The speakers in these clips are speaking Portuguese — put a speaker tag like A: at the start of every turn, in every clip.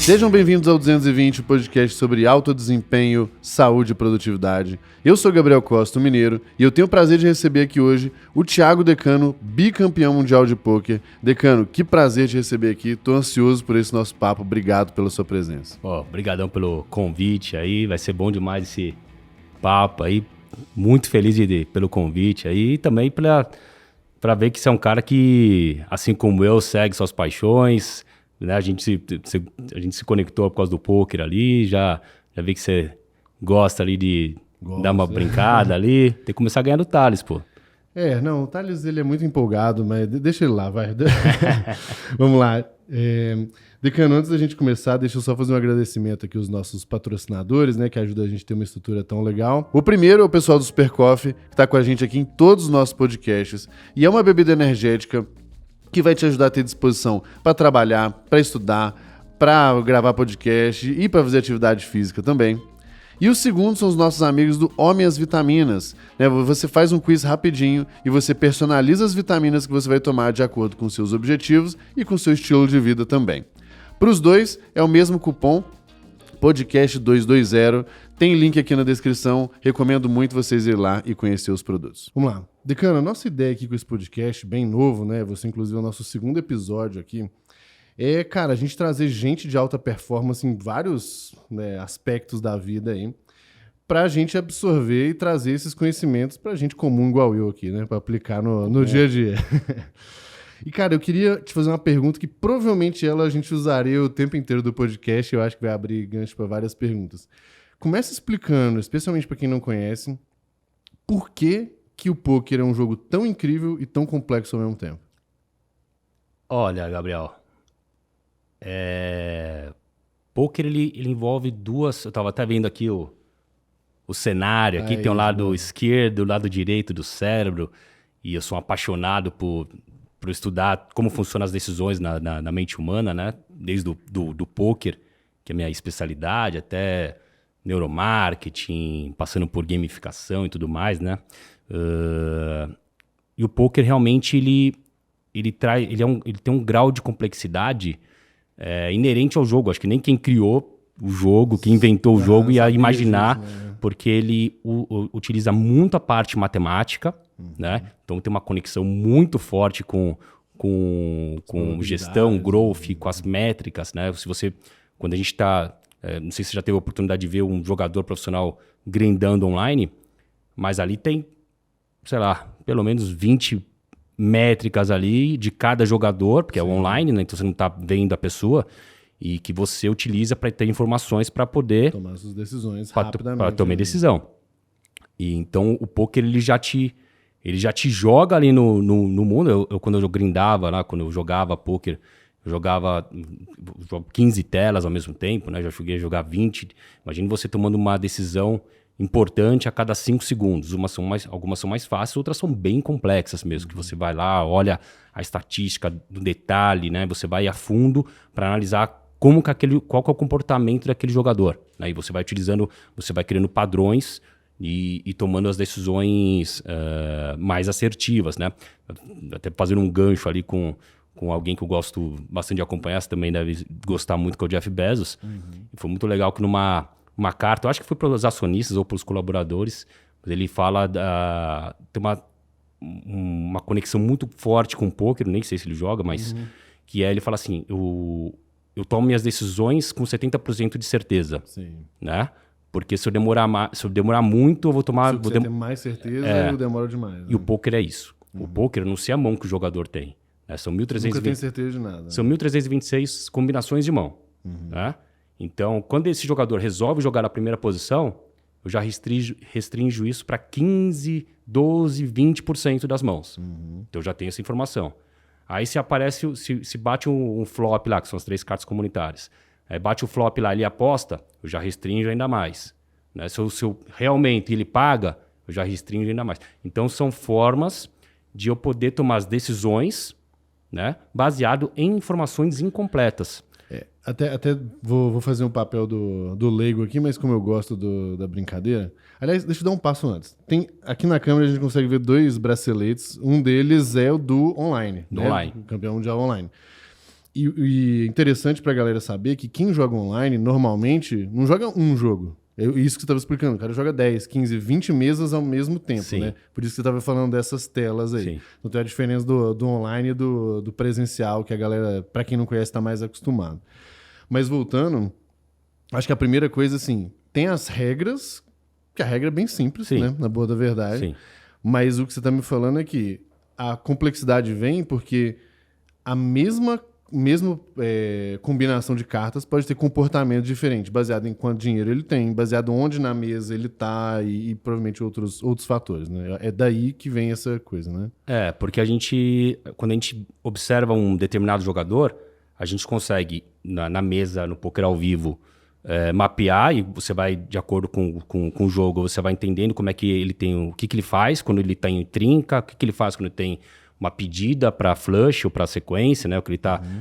A: Sejam bem-vindos ao 220, o podcast sobre alto desempenho, saúde e produtividade. Eu sou Gabriel Costa, o mineiro, e eu tenho o prazer de receber aqui hoje o Thiago Decano, bicampeão mundial de pôquer. Decano, que prazer te receber aqui, tô ansioso por esse nosso papo, obrigado pela sua presença.
B: Obrigadão pelo convite aí, vai ser bom demais esse papo aí, muito feliz pelo convite aí e também para ver que você é um cara que, assim como eu, segue suas paixões, né? A gente se conectou por causa do pôquer ali, já vi que você gosta ali de dar uma brincada ali. Tem que começar a ganhar do Thales, pô.
A: O Thales ele é muito empolgado, mas deixa ele lá, vai. Vamos lá. Decano, antes da gente começar, deixa eu só fazer um agradecimento aqui aos nossos patrocinadores, né, que ajudam a gente a ter uma estrutura tão legal. O primeiro é o pessoal do Super Coffee, que está com a gente aqui em todos os nossos podcasts. E é uma bebida energética que vai te ajudar a ter disposição para trabalhar, para estudar, para gravar podcast e para fazer atividade física também. E o segundo são os nossos amigos do Homem as Vitaminas. Você faz um quiz rapidinho e você personaliza as vitaminas que você vai tomar de acordo com seus objetivos e com seu estilo de vida também. Para os dois, é o mesmo cupom, podcast220. Tem link aqui na descrição. Recomendo muito vocês ir lá e conhecer os produtos. Vamos lá. Decano, a nossa ideia aqui com esse podcast, bem novo, né? Você, inclusive, é o nosso segundo episódio aqui. A gente trazer gente de alta performance em vários, né, aspectos da vida aí, pra gente absorver e trazer esses conhecimentos pra gente comum igual eu aqui, né? Pra aplicar no dia a dia. E, cara, eu queria te fazer uma pergunta que provavelmente a gente usaria o tempo inteiro do podcast. Eu acho que vai abrir gancho para várias perguntas. Começa explicando, especialmente para quem não conhece, por que o pôquer é um jogo tão incrível e tão complexo ao mesmo tempo.
B: Olha, Gabriel, pôquer ele envolve duas... Eu estava até vendo aqui o cenário. Aqui tem o lado esquerdo, o lado direito do cérebro. E eu sou um apaixonado por estudar como funcionam as decisões na mente humana, né? Desde do pôquer, que é a minha especialidade, até neuromarketing, passando por gamificação e tudo mais, né? E o pôquer realmente ele tem um grau de complexidade inerente ao jogo. Acho que nem quem criou o jogo, quem inventou o jogo ia imaginar, isso, né? Porque ele utiliza muito a parte matemática, né? Então tem uma conexão muito forte com gestão, growth, com as métricas, né? Quando a gente está... não sei se você já teve a oportunidade de ver um jogador profissional grindando online, mas ali tem, sei lá, pelo menos 20 métricas ali de cada jogador, porque é online, né? Então você não está vendo a pessoa, e que você utiliza para ter informações para poder
A: tomar suas decisões rapidamente.
B: Para tomar decisão. E então o pôquer ele já te joga ali no mundo. Quando eu grindava lá, quando eu jogava pôquer, eu jogava 15 telas ao mesmo tempo, né? Já cheguei a jogar 20. Imagina você tomando uma decisão importante a cada 5 segundos. Algumas são mais fáceis, outras são bem complexas mesmo, que você vai lá, olha a estatística do detalhe, né? Você vai a fundo para analisar qual que é o comportamento daquele jogador. Aí você vai criando padrões e tomando as decisões mais assertivas, né? Até fazendo um gancho ali com alguém que eu gosto bastante de acompanhar, você também deve gostar muito, que é o Jeff Bezos. E foi muito legal que numa carta, eu acho que foi para os acionistas ou para os colaboradores, ele fala, tem uma conexão muito forte com o pôquer, nem sei se ele joga, mas que ele fala assim, eu tomo minhas decisões com 70% de certeza. Sim. Né? Porque se eu demorar muito, eu vou tomar...
A: Se você tem mais certeza, eu demoro demais. Né?
B: E o pôquer é isso. O pôquer, eu não sei a mão que o jogador tem. Né? São 1.320...
A: Nunca tem certeza de nada.
B: São 1.326 combinações de mão. Né? Então, quando esse jogador resolve jogar na primeira posição, eu já restringo isso para 15, 12, 20% das mãos. Então, eu já tenho essa informação. Aí se bate um flop lá, que são as 3 cartas comunitárias, aí bate o flop lá, ele aposta, eu já restringo ainda mais. Né? Se eu realmente ele paga, eu já restringo ainda mais. Então são formas de eu poder tomar as decisões, né, baseado em informações incompletas.
A: Até vou fazer um papel do leigo aqui, mas como eu gosto da brincadeira... Aliás, deixa eu dar um passo antes. Aqui na câmera a gente consegue ver 2 braceletes. Um deles é o do online.
B: Online.
A: Campeão mundial online. E interessante pra galera saber que quem joga online, normalmente, não joga um jogo. Isso que você estava explicando, o cara joga 10, 15, 20 mesas ao mesmo tempo,
B: Sim.
A: né? Por isso que você estava falando dessas telas aí.
B: Sim.
A: Então tem a diferença do online e do presencial, que a galera, pra quem não conhece, tá mais acostumado. Mas voltando, acho que a primeira coisa, assim, tem as regras, que a regra é bem simples,
B: Sim.
A: né? Na boa da verdade.
B: Sim.
A: Mas o que você tá me falando é que a complexidade vem porque a mesma combinação de cartas pode ter comportamento diferente, baseado em quanto dinheiro ele tem, baseado onde na mesa ele tá e provavelmente outros fatores, né? É daí que vem essa coisa, né?
B: Porque quando a gente observa um determinado jogador, a gente consegue, na mesa, no poker ao vivo, mapear, e você vai, de acordo com o jogo, você vai entendendo como é que ele tem, o que ele faz quando ele tá em trinca, o que ele faz quando ele tem uma pedida para flush ou para sequência, né? O que ele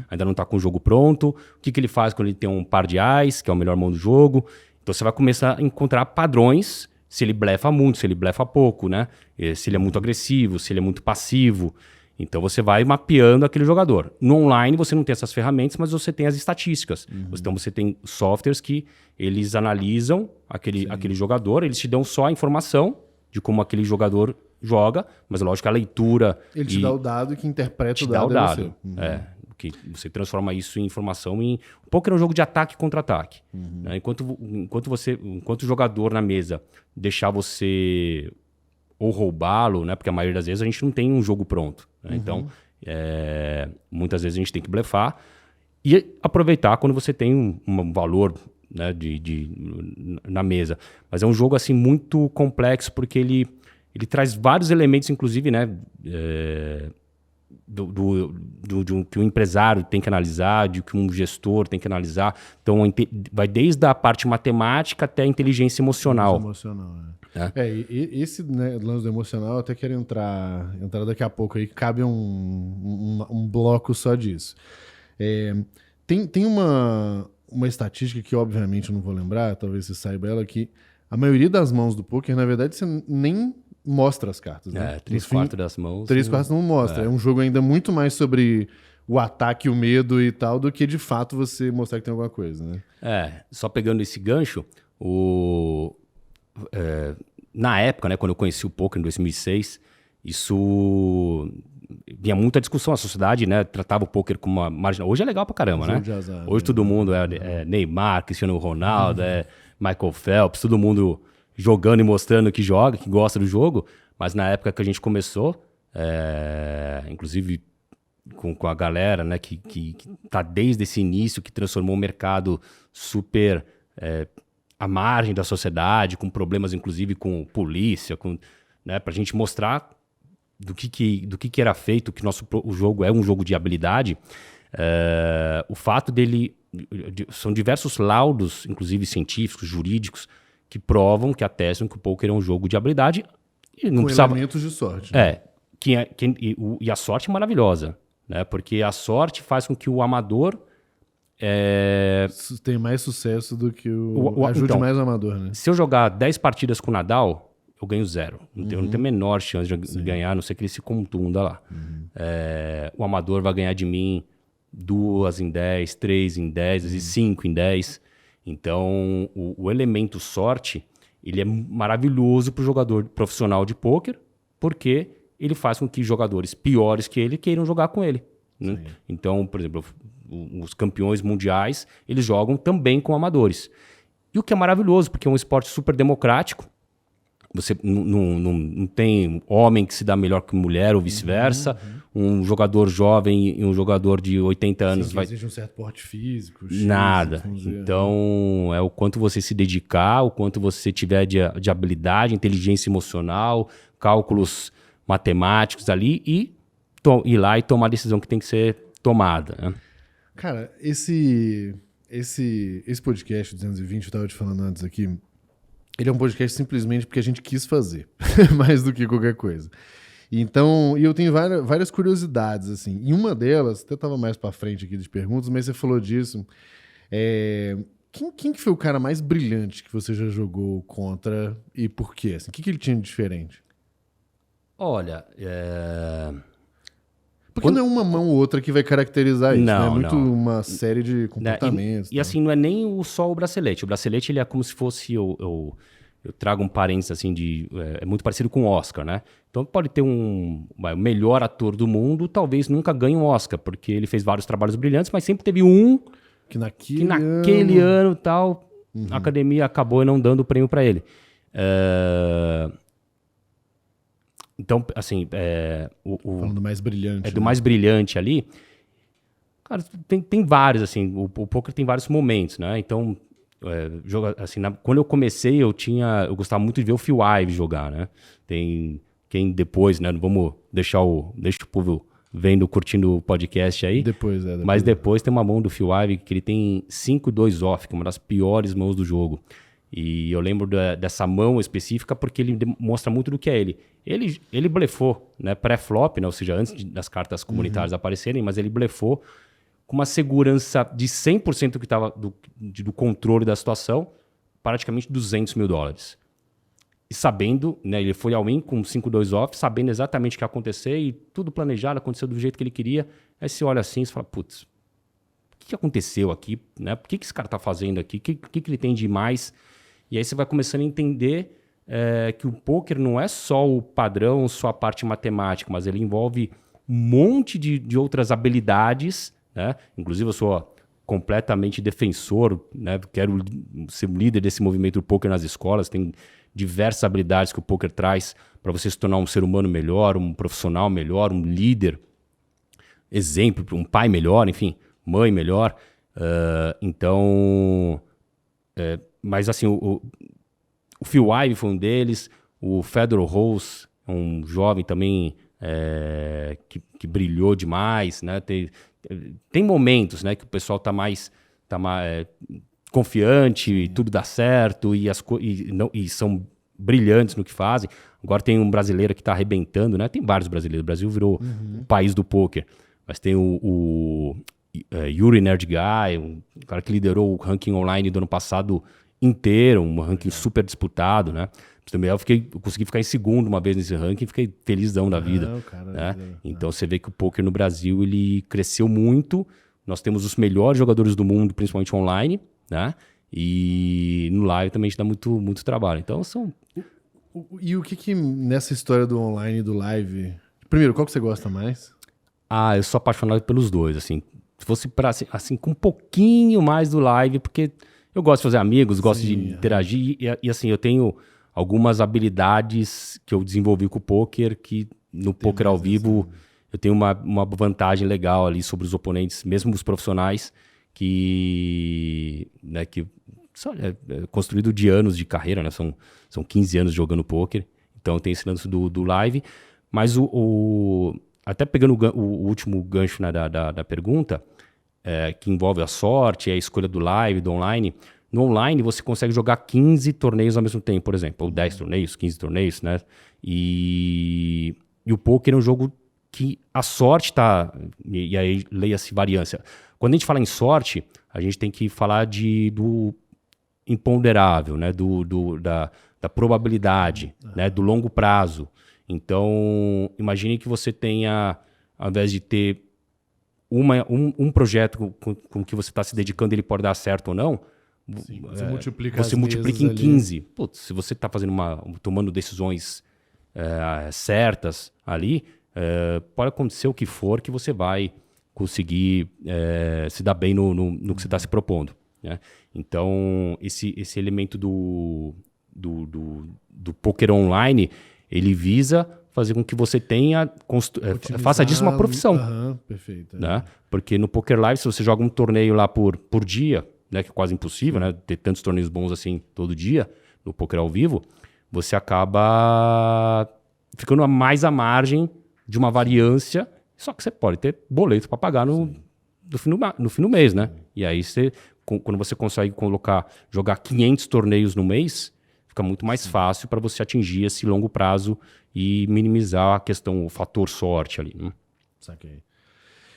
B: ainda não está com o jogo pronto. O que ele faz quando ele tem um par de ás, que é o melhor mão do jogo. Então você vai começar a encontrar padrões, se ele blefa muito, se ele blefa pouco, né? Se ele é muito agressivo, se ele é muito passivo. Então você vai mapeando aquele jogador. No online você não tem essas ferramentas, mas você tem as estatísticas. Então você tem softwares que eles analisam aquele jogador, eles te dão só a informação de como aquele jogador joga, mas lógico a leitura...
A: Ele te dá o dado e que interpreta
B: te
A: o
B: dá
A: dado
B: o dado.
A: é você.
B: Que você transforma isso em informação em... Um pouco é um jogo de ataque e contra-ataque. Né? Enquanto o jogador na mesa deixar você ou roubá-lo, né? Porque a maioria das vezes a gente não tem um jogo pronto. Né? Então, muitas vezes a gente tem que blefar e aproveitar quando você tem um valor, né, na mesa. Mas é um jogo assim muito complexo porque ele traz vários elementos, inclusive, né, que um empresário tem que analisar, de que um gestor tem que analisar. Então, vai desde a parte matemática até a inteligência emocional.
A: Esse, né, lance do emocional, eu até quero entrar daqui a pouco aí, que cabe um bloco só disso. Tem uma estatística que, obviamente, eu não vou lembrar, talvez você saiba ela, que a maioria das mãos do poker, na verdade, você nem mostra as cartas, né?
B: 3/4 das mãos.
A: 3/4 não mostra. É um jogo ainda muito mais sobre o ataque, o medo e tal, do que de fato você mostrar que tem alguma coisa, né?
B: Só pegando esse gancho, na época, né, quando eu conheci o poker em 2006, isso vinha muita discussão. A sociedade, né, tratava o poker como uma marginal. Hoje é legal pra caramba, né? Hoje todo mundo é Neymar, Cristiano Ronaldo, Michael Phelps, todo mundo jogando e mostrando que joga, que gosta do jogo. Mas na época que a gente começou, inclusive com a galera, né, que tá desde esse início, que transformou o mercado super à margem da sociedade, com problemas inclusive com polícia, né, pra gente mostrar do que era feito, que o jogo é um jogo de habilidade. O fato dele... São diversos laudos, inclusive científicos, jurídicos, que provam, que atestam que o poker é um jogo de habilidade. E não precisava...
A: elementos de sorte. Né?
B: E a sorte é maravilhosa, né? Porque a sorte faz com que o amador...
A: Tem mais sucesso do que ajude
B: então,
A: mais o amador, né?
B: Se eu jogar 10 partidas com o Nadal, eu ganho 0. Eu não tenho a menor chance de ganhar, a não ser que ele se contunda lá. O amador vai ganhar de mim 2 em 10, 3 em 10, às vezes 5 em 10. Então, o elemento sorte, ele é maravilhoso para o jogador profissional de pôquer, porque ele faz com que jogadores piores que ele queiram jogar com ele. Né? Então, por exemplo, os campeões mundiais, eles jogam também com amadores. E o que é maravilhoso, porque é um esporte super democrático. Você não tem homem que se dá melhor que mulher ou vice-versa. Um jogador jovem e um jogador de 80 anos
A: vai... existe um certo porte físico.
B: Nada. Então, é o quanto você se dedicar, o quanto você tiver de habilidade, inteligência emocional, cálculos matemáticos ali e ir lá e tomar a decisão que tem que ser tomada. Né?
A: Cara, esse podcast 220, eu estava te falando antes aqui, ele é um podcast simplesmente porque a gente quis fazer, mais do que qualquer coisa. Então, e eu tenho várias curiosidades, assim. E uma delas, até estava mais para frente aqui de perguntas, mas você falou disso. Quem que foi o cara mais brilhante que você já jogou contra e por quê? Assim, o que ele tinha de diferente?
B: Olha,
A: Porque não é uma mão ou outra que vai caracterizar isso, né? É muito
B: não.
A: uma série de comportamentos.
B: E assim, não é nem só o bracelete. O bracelete, ele é como se fosse... Eu trago um parênteses, assim, é muito parecido com o Oscar, né? Então, pode ter o melhor ator do mundo, talvez nunca ganhe um Oscar, porque ele fez vários trabalhos brilhantes, mas sempre teve um
A: que
B: naquele ano tal, a academia acabou não dando o prêmio para ele. Então, assim...
A: Falando do mais brilhante.
B: Do mais brilhante ali. Cara, tem vários, assim, o poker tem vários momentos, né? Então, assim, quando eu comecei, eu gostava muito de ver o Phil Ivey jogar, né? Tem quem depois, né? Deixa o povo vendo, curtindo o podcast aí.
A: Depois.
B: Mas depois tem uma mão do Phil Ivey que ele tem 5-2 off, que é uma das piores mãos do jogo. E eu lembro dessa mão específica porque ele mostra muito do que é ele. Ele blefou, né? Pré-flop, né? Ou seja, antes das cartas comunitárias aparecerem, mas ele blefou com uma segurança de 100% que estava do controle da situação, praticamente $200 mil. E sabendo, né, ele foi all-in com 5-2 off, sabendo exatamente o que ia acontecer e tudo planejado, aconteceu do jeito que ele queria. Aí você olha assim e fala, putz, o que aconteceu aqui? Né? Por que esse cara está fazendo aqui? O que ele tem de mais? E aí você vai começando a entender que o poker não é só o padrão, só a parte matemática, mas ele envolve um monte de outras habilidades, né? Inclusive eu sou completamente defensor, né? Quero ser um líder desse movimento do poker nas escolas. Tem diversas habilidades que o poker traz para você se tornar um ser humano melhor, um profissional melhor, um líder, exemplo, um pai melhor, enfim, mãe melhor. Mas assim, o Phil Ivey foi um deles, o Fedor Rose, um jovem também que brilhou demais, né? Tem momentos, né, que o pessoal tá mais confiante, e tudo dá certo e são brilhantes no que fazem. Agora tem um brasileiro que está arrebentando, né? Tem vários brasileiros. O Brasil virou o país do poker. Mas tem o Yuri Nerd Guy, um cara que liderou o ranking online do ano passado inteiro, um ranking super disputado, né? Também eu consegui ficar em segundo uma vez nesse ranking e fiquei felizão da vida. Né? Então você vê que o poker no Brasil ele cresceu muito. Nós temos os melhores jogadores do mundo, principalmente online, né? E no live também a gente dá muito, muito trabalho. Então são...
A: E o que nessa história do online e do live... Primeiro, qual que você gosta mais?
B: Eu sou apaixonado pelos dois, assim. Se fosse para assim, com um pouquinho mais do live, porque eu gosto de fazer amigos, gosto de interagir e assim, eu tenho algumas habilidades que eu desenvolvi com o poker que no poker ao vivo eu tenho uma vantagem legal ali sobre os oponentes, mesmo os profissionais que construído de anos de carreira, né? São 15 anos jogando poker, então tem esse lance do live, mas até pegando o último gancho, né, da pergunta, que envolve a sorte, a escolha do live, do online. No online, você consegue jogar 15 torneios ao mesmo tempo, por exemplo. Ou 10 torneios, 15 torneios, né? E o poker é um jogo que a sorte está... E aí, leia-se variância. Quando a gente fala em sorte, a gente tem que falar do imponderável, né? Da probabilidade, né? Do longo prazo. Então, imagine que você tenha, ao invés de ter um projeto com que você está se dedicando, ele pode dar certo ou não,
A: você
B: multiplica em 15. Putz, se você está tomando decisões certas ali, pode acontecer o que for que você vai conseguir se dar bem no que você está se propondo. Né? Então, esse elemento do poker online, ele visa fazer com que você faça disso uma profissão.
A: Perfeito.
B: Né? Porque no Poker Live, se você joga um torneio lá por dia, né, que é quase impossível, né, ter tantos torneios bons assim todo dia, no poker ao vivo, você acaba ficando mais à margem de uma variância, só que você pode ter boleto para pagar no fim do mês, né? E aí, quando você consegue jogar 500 torneios no mês, fica muito mais fácil para você atingir esse longo prazo e minimizar o fator sorte ali. Né?
A: Saquei.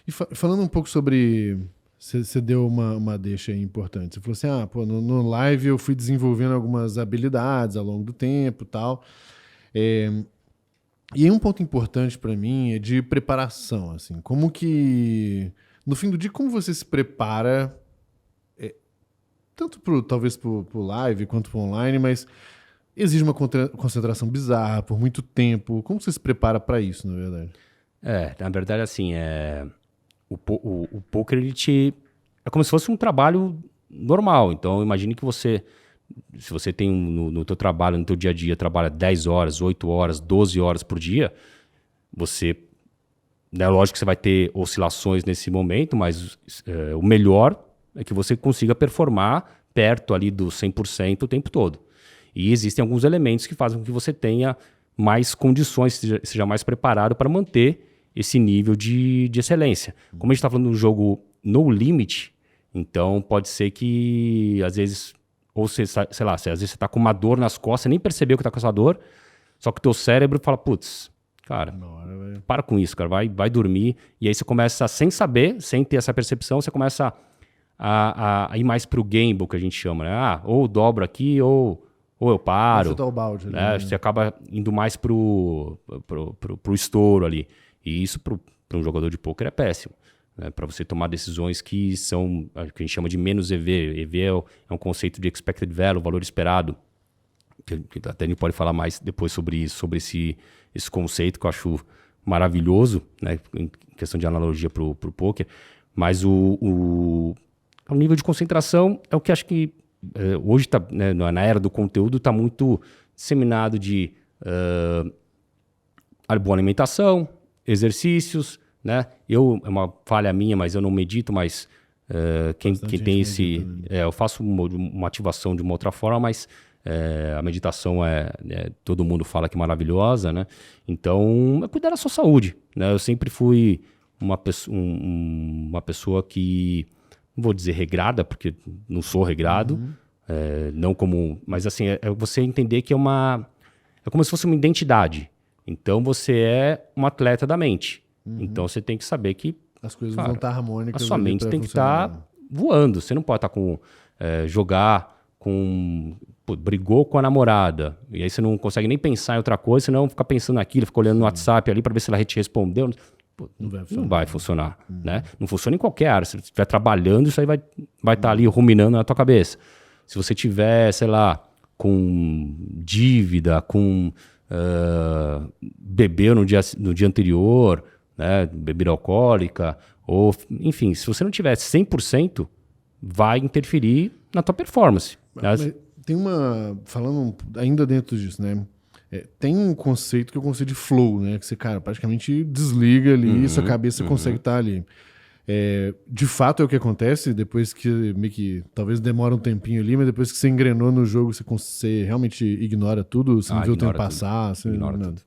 A: E falando um pouco sobre... Você deu uma deixa aí importante. Você falou assim, no live eu fui desenvolvendo algumas habilidades ao longo do tempo e tal. E aí um ponto importante para mim é de preparação, assim. Como que, no fim do dia, como você se prepara, tanto talvez pro live quanto pro online, mas exige uma concentração bizarra por muito tempo. Como você se prepara para isso, na verdade?
B: Na verdade, assim, o poker, é como se fosse um trabalho normal. Então, imagine que se você tem no teu trabalho, no teu dia a dia, trabalha 10 horas, 8 horas, 12 horas por dia, né, lógico que você vai ter oscilações nesse momento, mas o melhor é que você consiga performar perto ali do 100% o tempo todo. E existem alguns elementos que fazem com que você tenha mais condições, seja mais preparado para manter esse nível de excelência. Como a gente está falando de um jogo no limit, então pode ser que, às vezes, ou você, sei lá, às vezes você está com uma dor nas costas, você nem percebeu que está com essa dor, só que o teu cérebro fala, putz, cara, para com isso, cara, vai dormir. E aí você começa, sem saber, sem ter essa percepção, você começa a ir mais pro gamble, que a gente chama, né? Ou dobro aqui, ou eu paro.
A: Chutar o balde,
B: né? Você acaba indo mais pro estouro ali. E isso para um jogador de pôquer é péssimo. Né? Para você tomar decisões que são, que a gente chama de menos EV. EV é um conceito de expected value, valor esperado. Que até a gente pode falar mais depois sobre isso, sobre esse conceito que eu acho maravilhoso, né? Em questão de analogia pro pôquer. Mas o nível de concentração é o que acho que hoje, né, na era do conteúdo, está muito disseminado de boa alimentação, exercícios, né? É uma falha minha, mas eu não medito, mas quem tem esse... eu faço uma ativação de uma outra forma, mas a meditação todo mundo fala que é maravilhosa, né? Então, é cuidar da sua saúde, né? Eu sempre fui uma pessoa que, não vou dizer regrada, porque não sou regrado, não como... Mas assim, é você entender que é como se fosse uma identidade. Então, você é um atleta da mente. Então, você tem que saber que...
A: As coisas vão estar harmônicas.
B: A sua mente tem que estar voando. Você não pode estar com... jogar com... brigou com a namorada. E aí você não consegue nem pensar em outra coisa, senão fica pensando naquilo, fica olhando no WhatsApp ali para ver se ela te respondeu. Não vai funcionar. Né? Não funciona em qualquer área. Se você estiver trabalhando, isso aí vai estar ali ruminando na tua cabeça. Se você tiver, sei lá, com dívida, com... bebeu no dia anterior, né, bebida alcoólica, ou enfim, se você não tiver 100%, vai interferir na tua performance.
A: Mas tem falando ainda dentro disso, né, tem um conceito que é o conceito de flow, né, que você, cara, praticamente desliga ali e sua cabeça consegue estar ali. De fato é o que acontece depois que meio que talvez demora um tempinho ali, mas depois que você engrenou no jogo, você realmente ignora tudo, você não vê o tempo passar, você
B: ignora tudo.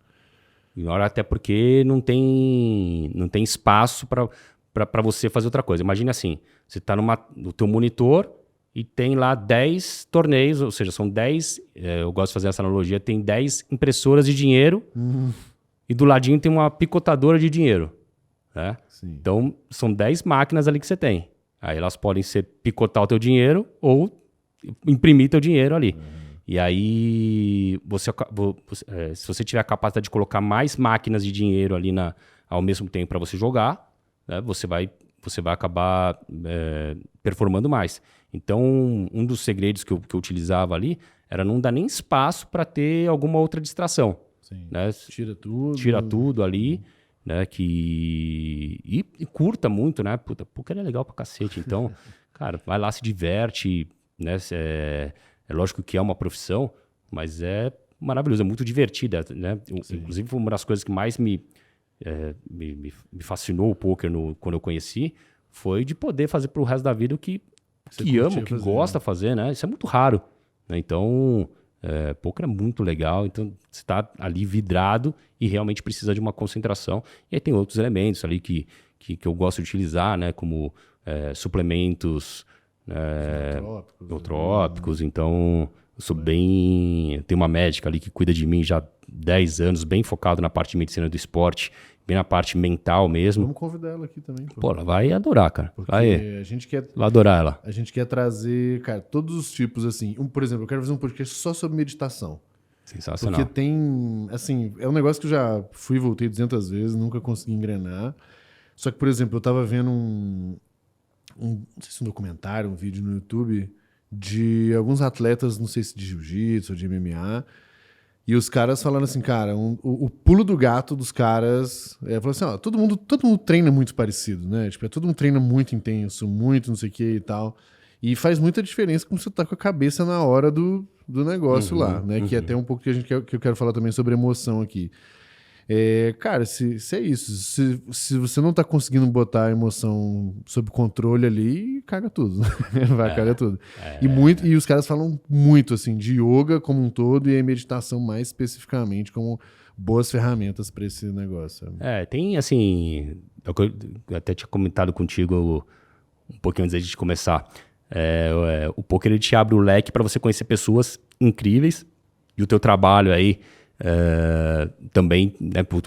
B: Ignora até porque não tem espaço para você fazer outra coisa. Imagina assim, você está no teu monitor e tem lá 10 torneios, ou seja, são 10, eu gosto de fazer essa analogia, tem 10 impressoras de dinheiro e do ladinho tem uma picotadora de dinheiro. Né? Então, são 10 máquinas ali que você tem. Aí elas podem picotar o teu dinheiro ou imprimir teu dinheiro ali. E aí, se você tiver a capacidade de colocar mais máquinas de dinheiro ali ao mesmo tempo para você jogar, né, você vai acabar performando mais. Então, um dos segredos que eu utilizava ali era não dar nem espaço para ter alguma outra distração. Né? Tira tudo ali. Né, e curta muito, né? Puta, poker é legal pra cacete. Então, cara, vai lá, se diverte, né? É lógico que é uma profissão, mas é maravilhoso, é muito divertida, né? Inclusive, foi uma das coisas que mais me fascinou o poker quando eu conheci, foi de poder fazer pro resto da vida o que ama, o que gosta de fazer, né? Isso é muito raro. Né? Então... poker é muito legal, então você está ali vidrado e realmente precisa de uma concentração. E aí tem outros elementos ali que eu gosto de utilizar, né, como suplementos eutrópicos. Então, eu sou bem... Tem uma médica ali que cuida de mim já há 10 anos, bem focado na parte de medicina do esporte, bem na parte mental mesmo.
A: Vamos convidar ela aqui também.
B: Pô, ela vai adorar, cara.
A: A gente quer...
B: Vai adorar ela.
A: A gente quer trazer, cara, todos os tipos, assim. Por exemplo, eu quero fazer um podcast só sobre meditação.
B: Sensacional.
A: Porque tem, assim, é um negócio que eu já fui e voltei 200 vezes, nunca consegui engrenar. Só que, por exemplo, eu tava vendo não sei se um documentário, um vídeo no YouTube de alguns atletas, não sei se de jiu-jitsu ou de MMA, e os caras falando assim, cara, o pulo do gato dos caras falou assim, ó, todo mundo treina muito parecido, né? Tipo, todo mundo treina muito intenso, muito não sei o que e tal. E faz muita diferença como você tá com a cabeça na hora do negócio lá, né? Que é até um pouco que eu quero falar também sobre emoção aqui. Cara, se é isso, se você não tá conseguindo botar a emoção sob controle ali, caga tudo. Caga tudo. E os caras falam muito, assim, de yoga como um todo e a meditação mais especificamente como boas ferramentas para esse negócio. Sabe?
B: Tem, assim, eu até tinha comentado contigo um pouquinho antes de começar. O poker ele te abre o leque para você conhecer pessoas incríveis e o teu trabalho aí também, né, com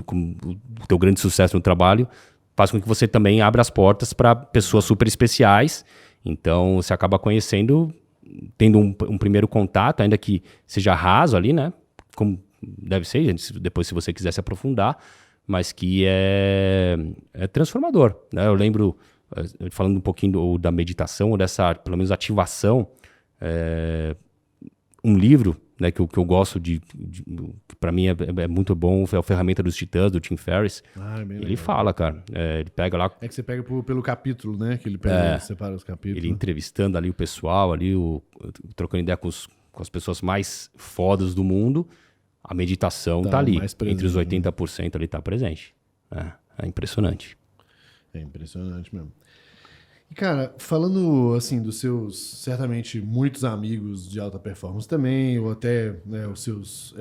B: o teu grande sucesso no trabalho, faz com que você também abra as portas para pessoas super especiais. Então, você acaba conhecendo, tendo um primeiro contato, ainda que seja raso ali, né? Como deve ser, depois se você quiser se aprofundar, mas que é transformador, né? Eu lembro, falando um pouquinho da meditação, ou dessa, pelo menos, ativação, um livro, né, que eu gosto que para mim é muito bom, é a Ferramenta dos Titãs, do Tim Ferriss. Ele fala, cara, ele pega lá...
A: É que você pega pelo capítulo, né, que ele pega, separa os capítulos.
B: Ele entrevistando ali o pessoal, ali, trocando ideia com as pessoas mais fodas do mundo, a meditação tá ali, entre os 80% ali tá presente. É impressionante.
A: É impressionante mesmo. E, cara, falando, assim, dos seus, certamente, muitos amigos de alta performance também, ou até, né, os seus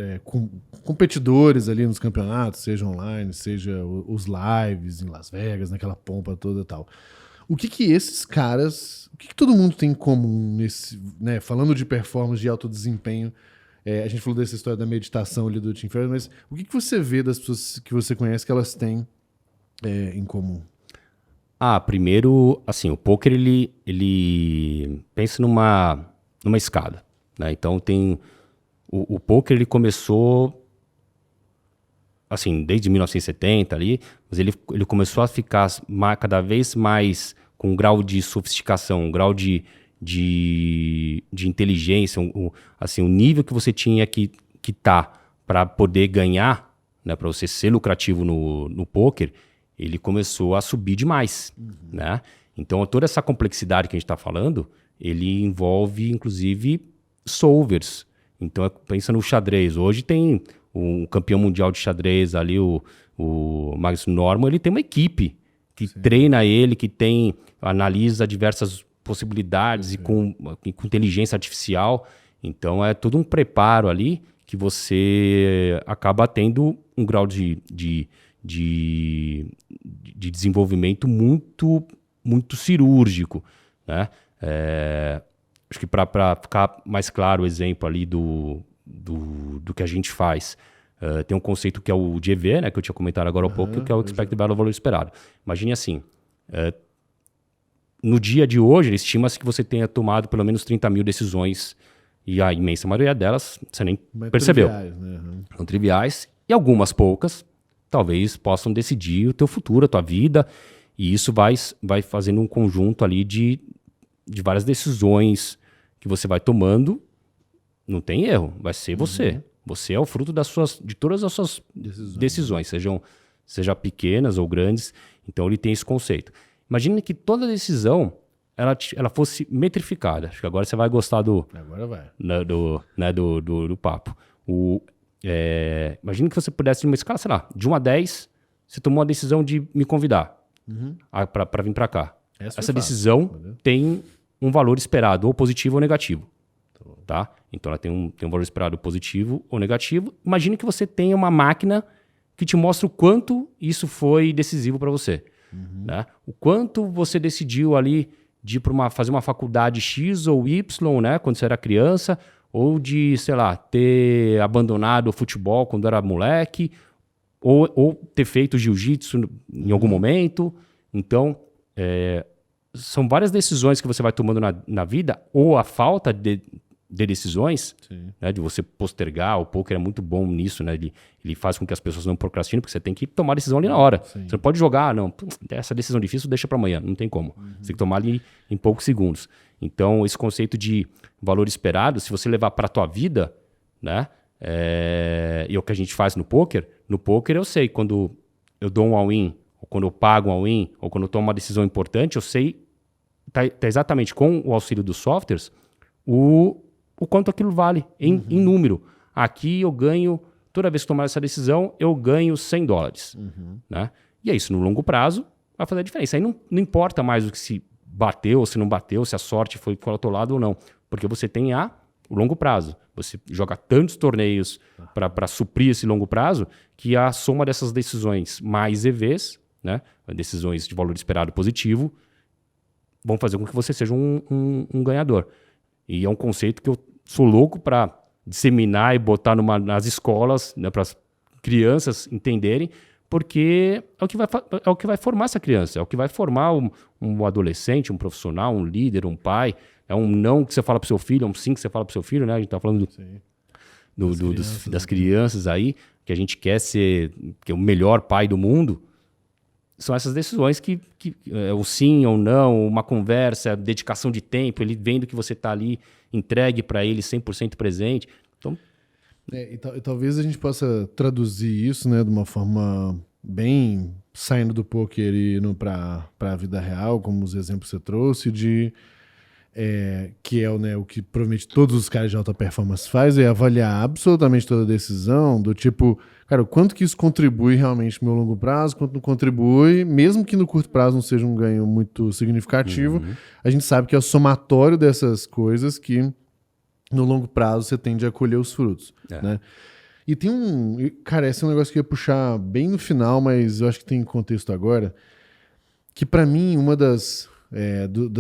A: competidores ali nos campeonatos, seja online, seja os lives em Las Vegas, naquela pompa toda e tal. O que esses caras, o que todo mundo tem em comum nesse, né, falando de performance, de alto desempenho, a gente falou dessa história da meditação ali do Tim Ferriss, mas o que você vê das pessoas que você conhece que elas têm em comum?
B: Primeiro, assim, o poker ele pensa numa escada, né? Então tem o poker, ele começou assim desde 1970 ali, mas ele começou a ficar cada vez mais com um grau de sofisticação, um grau de inteligência, assim, o nível que você tinha que tá para poder ganhar, né, para você ser lucrativo no poker, ele começou a subir demais, né? Então, toda essa complexidade que a gente está falando, ele envolve, inclusive, solvers. Então, pensa no xadrez. Hoje tem um campeão mundial de xadrez ali, o Magnus Norman, ele tem uma equipe que treina ele, que analisa diversas possibilidades e com inteligência artificial. Então, é todo um preparo ali que você acaba tendo um grau de desenvolvimento muito, muito cirúrgico, né? Acho que para ficar mais claro o exemplo ali do que a gente faz, tem um conceito que é o de EV, né, que eu tinha comentado agora há pouco, que é o Expected Value Esperado. Imagine assim, no dia de hoje, estima-se que você tenha tomado pelo menos 30 mil decisões e a imensa maioria delas você nem percebeu.
A: Triviais, né?
B: São triviais e algumas poucas talvez possam decidir o teu futuro, a tua vida, e isso vai fazendo um conjunto ali de várias decisões que você vai tomando. Não tem erro, vai ser você. Você é o fruto de todas as suas decisões, sejam pequenas ou grandes. Então ele tem esse conceito. Imagine que toda decisão ela fosse metrificada. Acho que agora você vai gostar
A: Agora vai.
B: do papo. Imagina que você pudesse, numa escala, sei lá, de 1 a 10, você tomou a decisão de me convidar para vir para cá. Essa decisão tem um valor esperado, ou positivo ou negativo. Tá? Então ela tem um valor esperado positivo ou negativo. Imagina que você tenha uma máquina que te mostra o quanto isso foi decisivo para você. Né? O quanto você decidiu ali de ir fazer uma faculdade X ou Y, né, quando você era criança, ou de, sei lá, ter abandonado o futebol quando era moleque, ou ter feito jiu-jitsu em algum momento. Então, são várias decisões que você vai tomando na vida, ou a falta de decisões,
A: Sim.
B: né, de você postergar. O poker é muito bom nisso, né? Ele faz com que as pessoas não procrastinem, porque você tem que tomar a decisão ali na hora.
A: Sim.
B: Você não pode jogar, não, essa decisão difícil deixa para amanhã, não tem como. Você tem que tomar ali em poucos segundos. Então, esse conceito de valor esperado, se você levar para a tua vida, né? E é o que a gente faz no poker eu sei quando eu dou um all-in, ou quando eu pago um all-in, ou quando eu tomo uma decisão importante, eu sei tá exatamente com o auxílio dos softwares o quanto aquilo vale em número. Aqui eu ganho, toda vez que tomar essa decisão, eu ganho $100. Né? E é isso, no longo prazo, vai fazer a diferença. Aí não importa mais o que se bateu ou se não bateu, se a sorte foi para o outro lado ou não, porque você tem o longo prazo. Você joga tantos torneios para suprir esse longo prazo que a soma dessas decisões mais EVs, né, decisões de valor esperado positivo, vão fazer com que você seja um ganhador. E é um conceito que eu sou louco para disseminar e botar nas escolas, né, para as crianças entenderem, porque é o que vai formar essa criança, é o que vai formar um adolescente, um profissional, um líder, um pai. É um não que você fala para o seu filho, é um sim que você fala para o seu filho, né? A gente está falando das crianças aí, que a gente quer ser o melhor pai do mundo. São essas decisões que o sim ou não, uma conversa, dedicação de tempo, ele vendo que você está ali entregue para ele 100% presente. Então,
A: e talvez a gente possa traduzir isso, né, de uma forma bem saindo do poker e indo para a vida real, como os exemplos que você trouxe, que é né, o que provavelmente todos os caras de alta performance fazem, é avaliar absolutamente toda a decisão, do tipo, cara, o quanto que isso contribui realmente no meu longo prazo, quanto não contribui, mesmo que no curto prazo não seja um ganho muito significativo, a gente sabe que é o somatório dessas coisas que no longo prazo você tende a colher os frutos, né? E tem cara, esse é um negócio que eu ia puxar bem no final, mas eu acho que tem contexto agora, que pra mim, uma das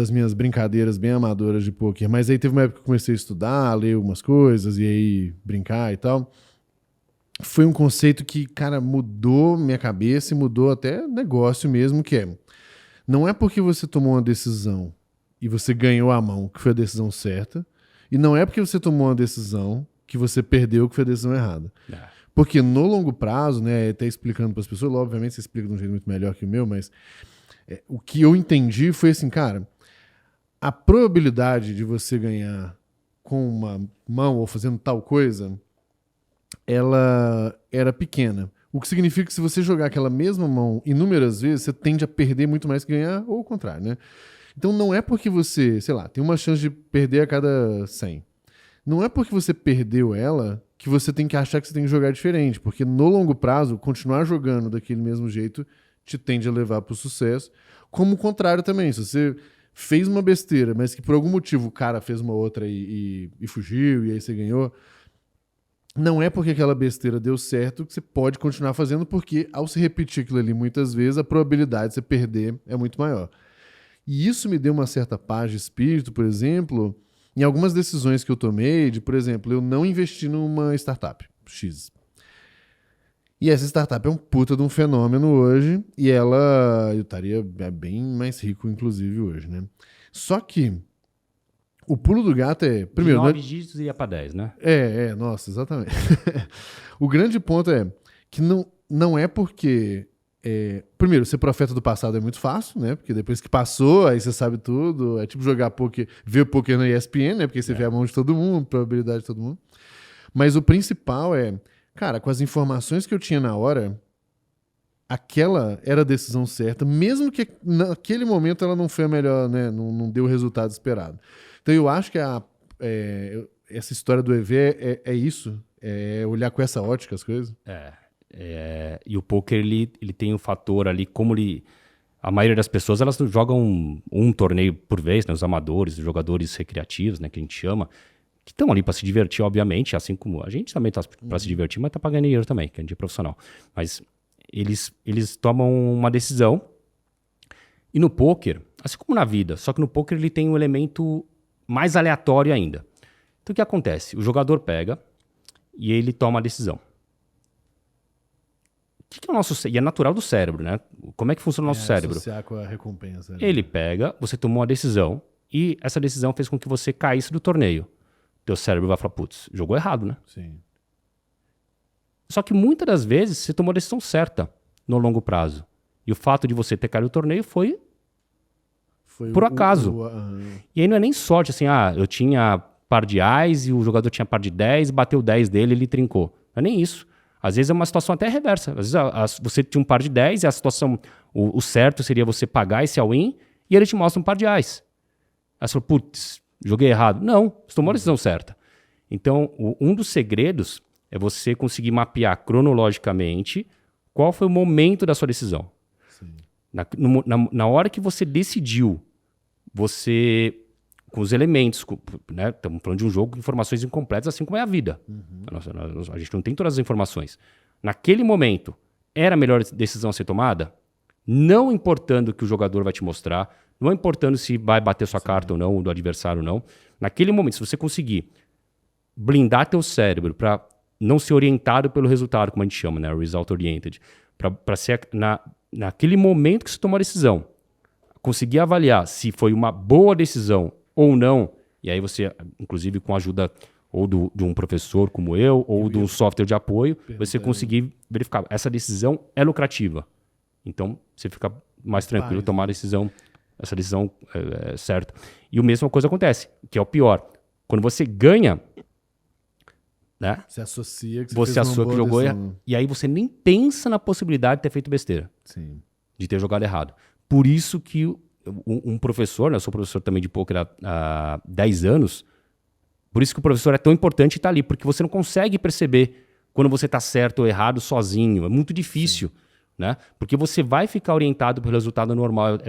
A: minhas brincadeiras bem amadoras de poker, mas aí teve uma época que eu comecei a estudar, ler algumas coisas e aí brincar e tal, foi um conceito que, cara, mudou minha cabeça e mudou até negócio mesmo, que não é porque você tomou uma decisão e você ganhou a mão que foi a decisão certa, e não é porque você tomou uma decisão que você perdeu que foi a decisão errada. Porque no longo prazo, né, até explicando para as pessoas, obviamente você explica de um jeito muito melhor que o meu, mas o que eu entendi foi assim, cara, a probabilidade de você ganhar com uma mão ou fazendo tal coisa, ela era pequena. O que significa que se você jogar aquela mesma mão inúmeras vezes, você tende a perder muito mais que ganhar, ou o contrário, né? Então não é porque você, sei lá, tem uma chance de perder a cada 100. Não é porque você perdeu ela que você tem que achar que você tem que jogar diferente, porque no longo prazo, continuar jogando daquele mesmo jeito te tende a levar para o sucesso. Como o contrário também, se você fez uma besteira, mas que por algum motivo o cara fez uma outra e fugiu, e aí você ganhou, não é porque aquela besteira deu certo que você pode continuar fazendo, porque ao se repetir aquilo ali muitas vezes, a probabilidade de você perder é muito maior. E isso me deu uma certa paz de espírito, por exemplo, em algumas decisões que eu tomei, de, por exemplo, eu não investi numa startup X. E essa startup é um puta de um fenômeno hoje, e eu estaria bem mais rico, inclusive, hoje, né? Só que o pulo do gato é... Primeiro,
B: de 9 dígitos iria para 10, né?
A: Nossa, exatamente. O grande ponto é que não é porque... primeiro, ser profeta do passado é muito fácil, né? Porque depois que passou, aí você sabe tudo. É tipo jogar poker, ver poker na ESPN, né? Porque você vê a mão de todo mundo, probabilidade de todo mundo. Mas o principal cara, com as informações que eu tinha na hora, aquela era a decisão certa, mesmo que naquele momento ela não foi a melhor, né? Não deu o resultado esperado. Então eu acho que essa história do EV é isso, é olhar com essa ótica as coisas.
B: E o poker ele tem um fator ali, como a maioria das pessoas elas jogam um torneio por vez, né? Os amadores, os jogadores recreativos, né, que a gente chama, que estão ali para se divertir, obviamente, assim como a gente também está para se divertir, mas está para ganhar dinheiro também, que a gente é profissional. Mas eles tomam uma decisão, e no poker, assim como na vida, só que no poker ele tem um elemento mais aleatório ainda. Então o que acontece? O jogador pega e ele toma a decisão. O que é o nosso... E é natural do cérebro, né? Como é que funciona o nosso cérebro?
A: Associar com a recompensa.
B: Ele pega, você tomou a decisão, e essa decisão fez com que você caísse do torneio. teu cérebro vai falar, putz, jogou errado, né?
A: Sim.
B: Só que muitas das vezes você tomou a decisão certa no longo prazo. E o fato de você ter caído no torneio foi por acaso. E aí não é nem sorte, assim, eu tinha par de ás e o jogador tinha par de 10, bateu 10 dele e ele trincou. Não é nem isso. Às vezes é uma situação até reversa. Às vezes você tinha um par de 10 e a situação, o certo seria você pagar esse all-in e ele te mostra um par de ás. Aí você falou, putz, joguei errado. Não, você tomou a decisão certa. Então, um dos segredos é você conseguir mapear cronologicamente qual foi o momento da sua decisão.
A: Sim.
B: Na hora que você decidiu, você, com os elementos, né, estamos falando de um jogo com informações incompletas, assim como é a vida. A gente não tem todas as informações. Naquele momento, era a melhor decisão a ser tomada? Não importando o que o jogador vai te mostrar, não importando se vai bater sua carta ou não, ou do adversário ou não. Naquele momento, se você conseguir blindar teu cérebro para não ser orientado pelo resultado, como a gente chama, né, result oriented, para ser naquele momento que você tomou a decisão, conseguir avaliar se foi uma boa decisão ou não, e aí você, inclusive com a ajuda ou de um professor como eu, ou de um software de apoio, você conseguir verificar, essa decisão é lucrativa. Então, você fica mais tranquilo tomar essa decisão certa. E a mesma coisa acontece, que é o pior. Quando você ganha, né?
A: Você associa que
B: você associou que jogou errado. E aí você nem pensa na possibilidade de ter feito besteira.
A: Sim.
B: De ter jogado errado. Por isso que um professor, né, eu sou professor também de poker há 10 anos, por isso que o professor é tão importante estar ali, porque você não consegue perceber quando você está certo ou errado sozinho. É muito difícil. Né? Porque você vai ficar orientado pelo resultado normal.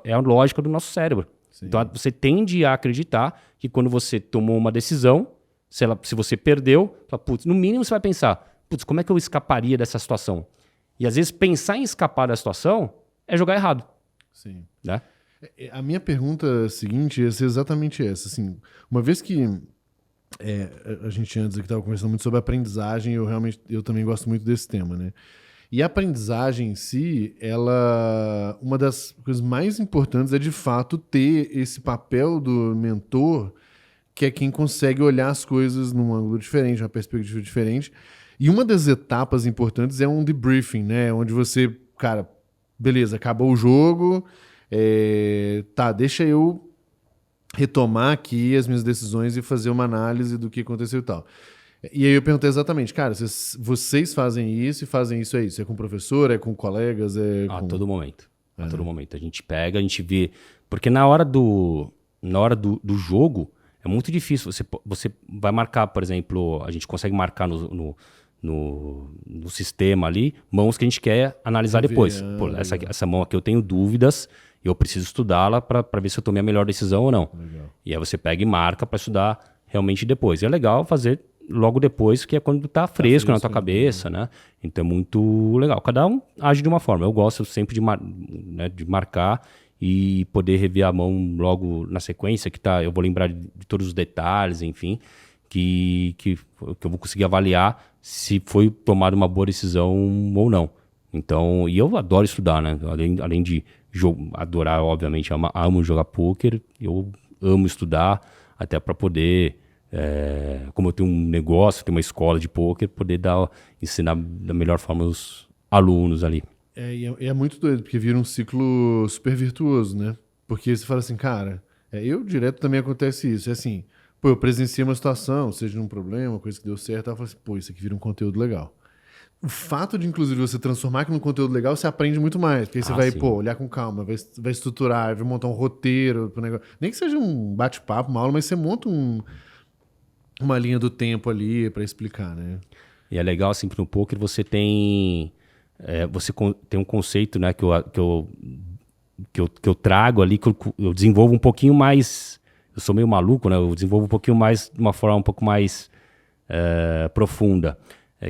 B: É a lógica do nosso cérebro. Sim. Então você tende a acreditar que quando você tomou uma decisão, se você perdeu, putz, no mínimo você vai pensar, putz, como é que eu escaparia dessa situação? E às vezes pensar em escapar da situação é jogar errado.
A: Sim.
B: Né?
A: A minha pergunta seguinte ia ser exatamente essa. Assim, uma vez que a gente antes aqui estava conversando muito sobre aprendizagem, eu também gosto muito desse tema, né? E a aprendizagem em si, uma das coisas mais importantes é de fato ter esse papel do mentor, que é quem consegue olhar as coisas num ângulo diferente, uma perspectiva diferente. E uma das etapas importantes é um debriefing, né? Onde você, cara, beleza, acabou o jogo, deixa eu retomar aqui as minhas decisões e fazer uma análise do que aconteceu e tal. E aí eu perguntei exatamente, cara, vocês fazem isso e fazem isso? É com professor, é com colegas?
B: A todo momento. A todo momento. A gente pega, a gente vê. Porque na hora do jogo, é muito difícil. Você vai marcar, por exemplo, a gente consegue marcar no sistema ali, mãos que a gente quer analisar depois. Pô, essa mão aqui eu tenho dúvidas, eu preciso estudá-la para ver se eu tomei a melhor decisão ou não.
A: Legal.
B: E aí você pega e marca para estudar realmente depois. E é legal fazer logo depois, que é quando tá fresco na tua cabeça, né? Então é muito legal. Cada um age de uma forma. Eu gosto sempre de marcar e poder rever a mão logo na sequência, eu vou lembrar de todos os detalhes, enfim, que eu vou conseguir avaliar se foi tomada uma boa decisão ou não. Então, e eu adoro estudar, né? Além de adorar, obviamente, amo jogar poker, eu amo estudar até para poder... como eu tenho um negócio, tenho uma escola de poker, poder ensinar da melhor forma os alunos ali.
A: É muito doido, porque vira um ciclo super virtuoso, né? Porque você fala assim, cara, eu direto também acontece isso. É assim, pô, eu presenciei uma situação, seja um problema, uma coisa que deu certo, eu falo assim, pô, isso aqui vira um conteúdo legal. O fato de, inclusive, você transformar aquilo num conteúdo legal, você aprende muito mais. Porque aí você vai,
B: sim.
A: olhar com calma, vai estruturar, vai montar um roteiro pro negócio. Nem que seja um bate-papo, uma aula, mas você monta uma linha do tempo ali para explicar, né?
B: E é legal, assim, no poker você tem um conceito, né, que eu trago ali, que eu desenvolvo um pouquinho mais. Eu sou meio maluco, né? Eu desenvolvo um pouquinho mais, de uma forma um pouco mais profunda,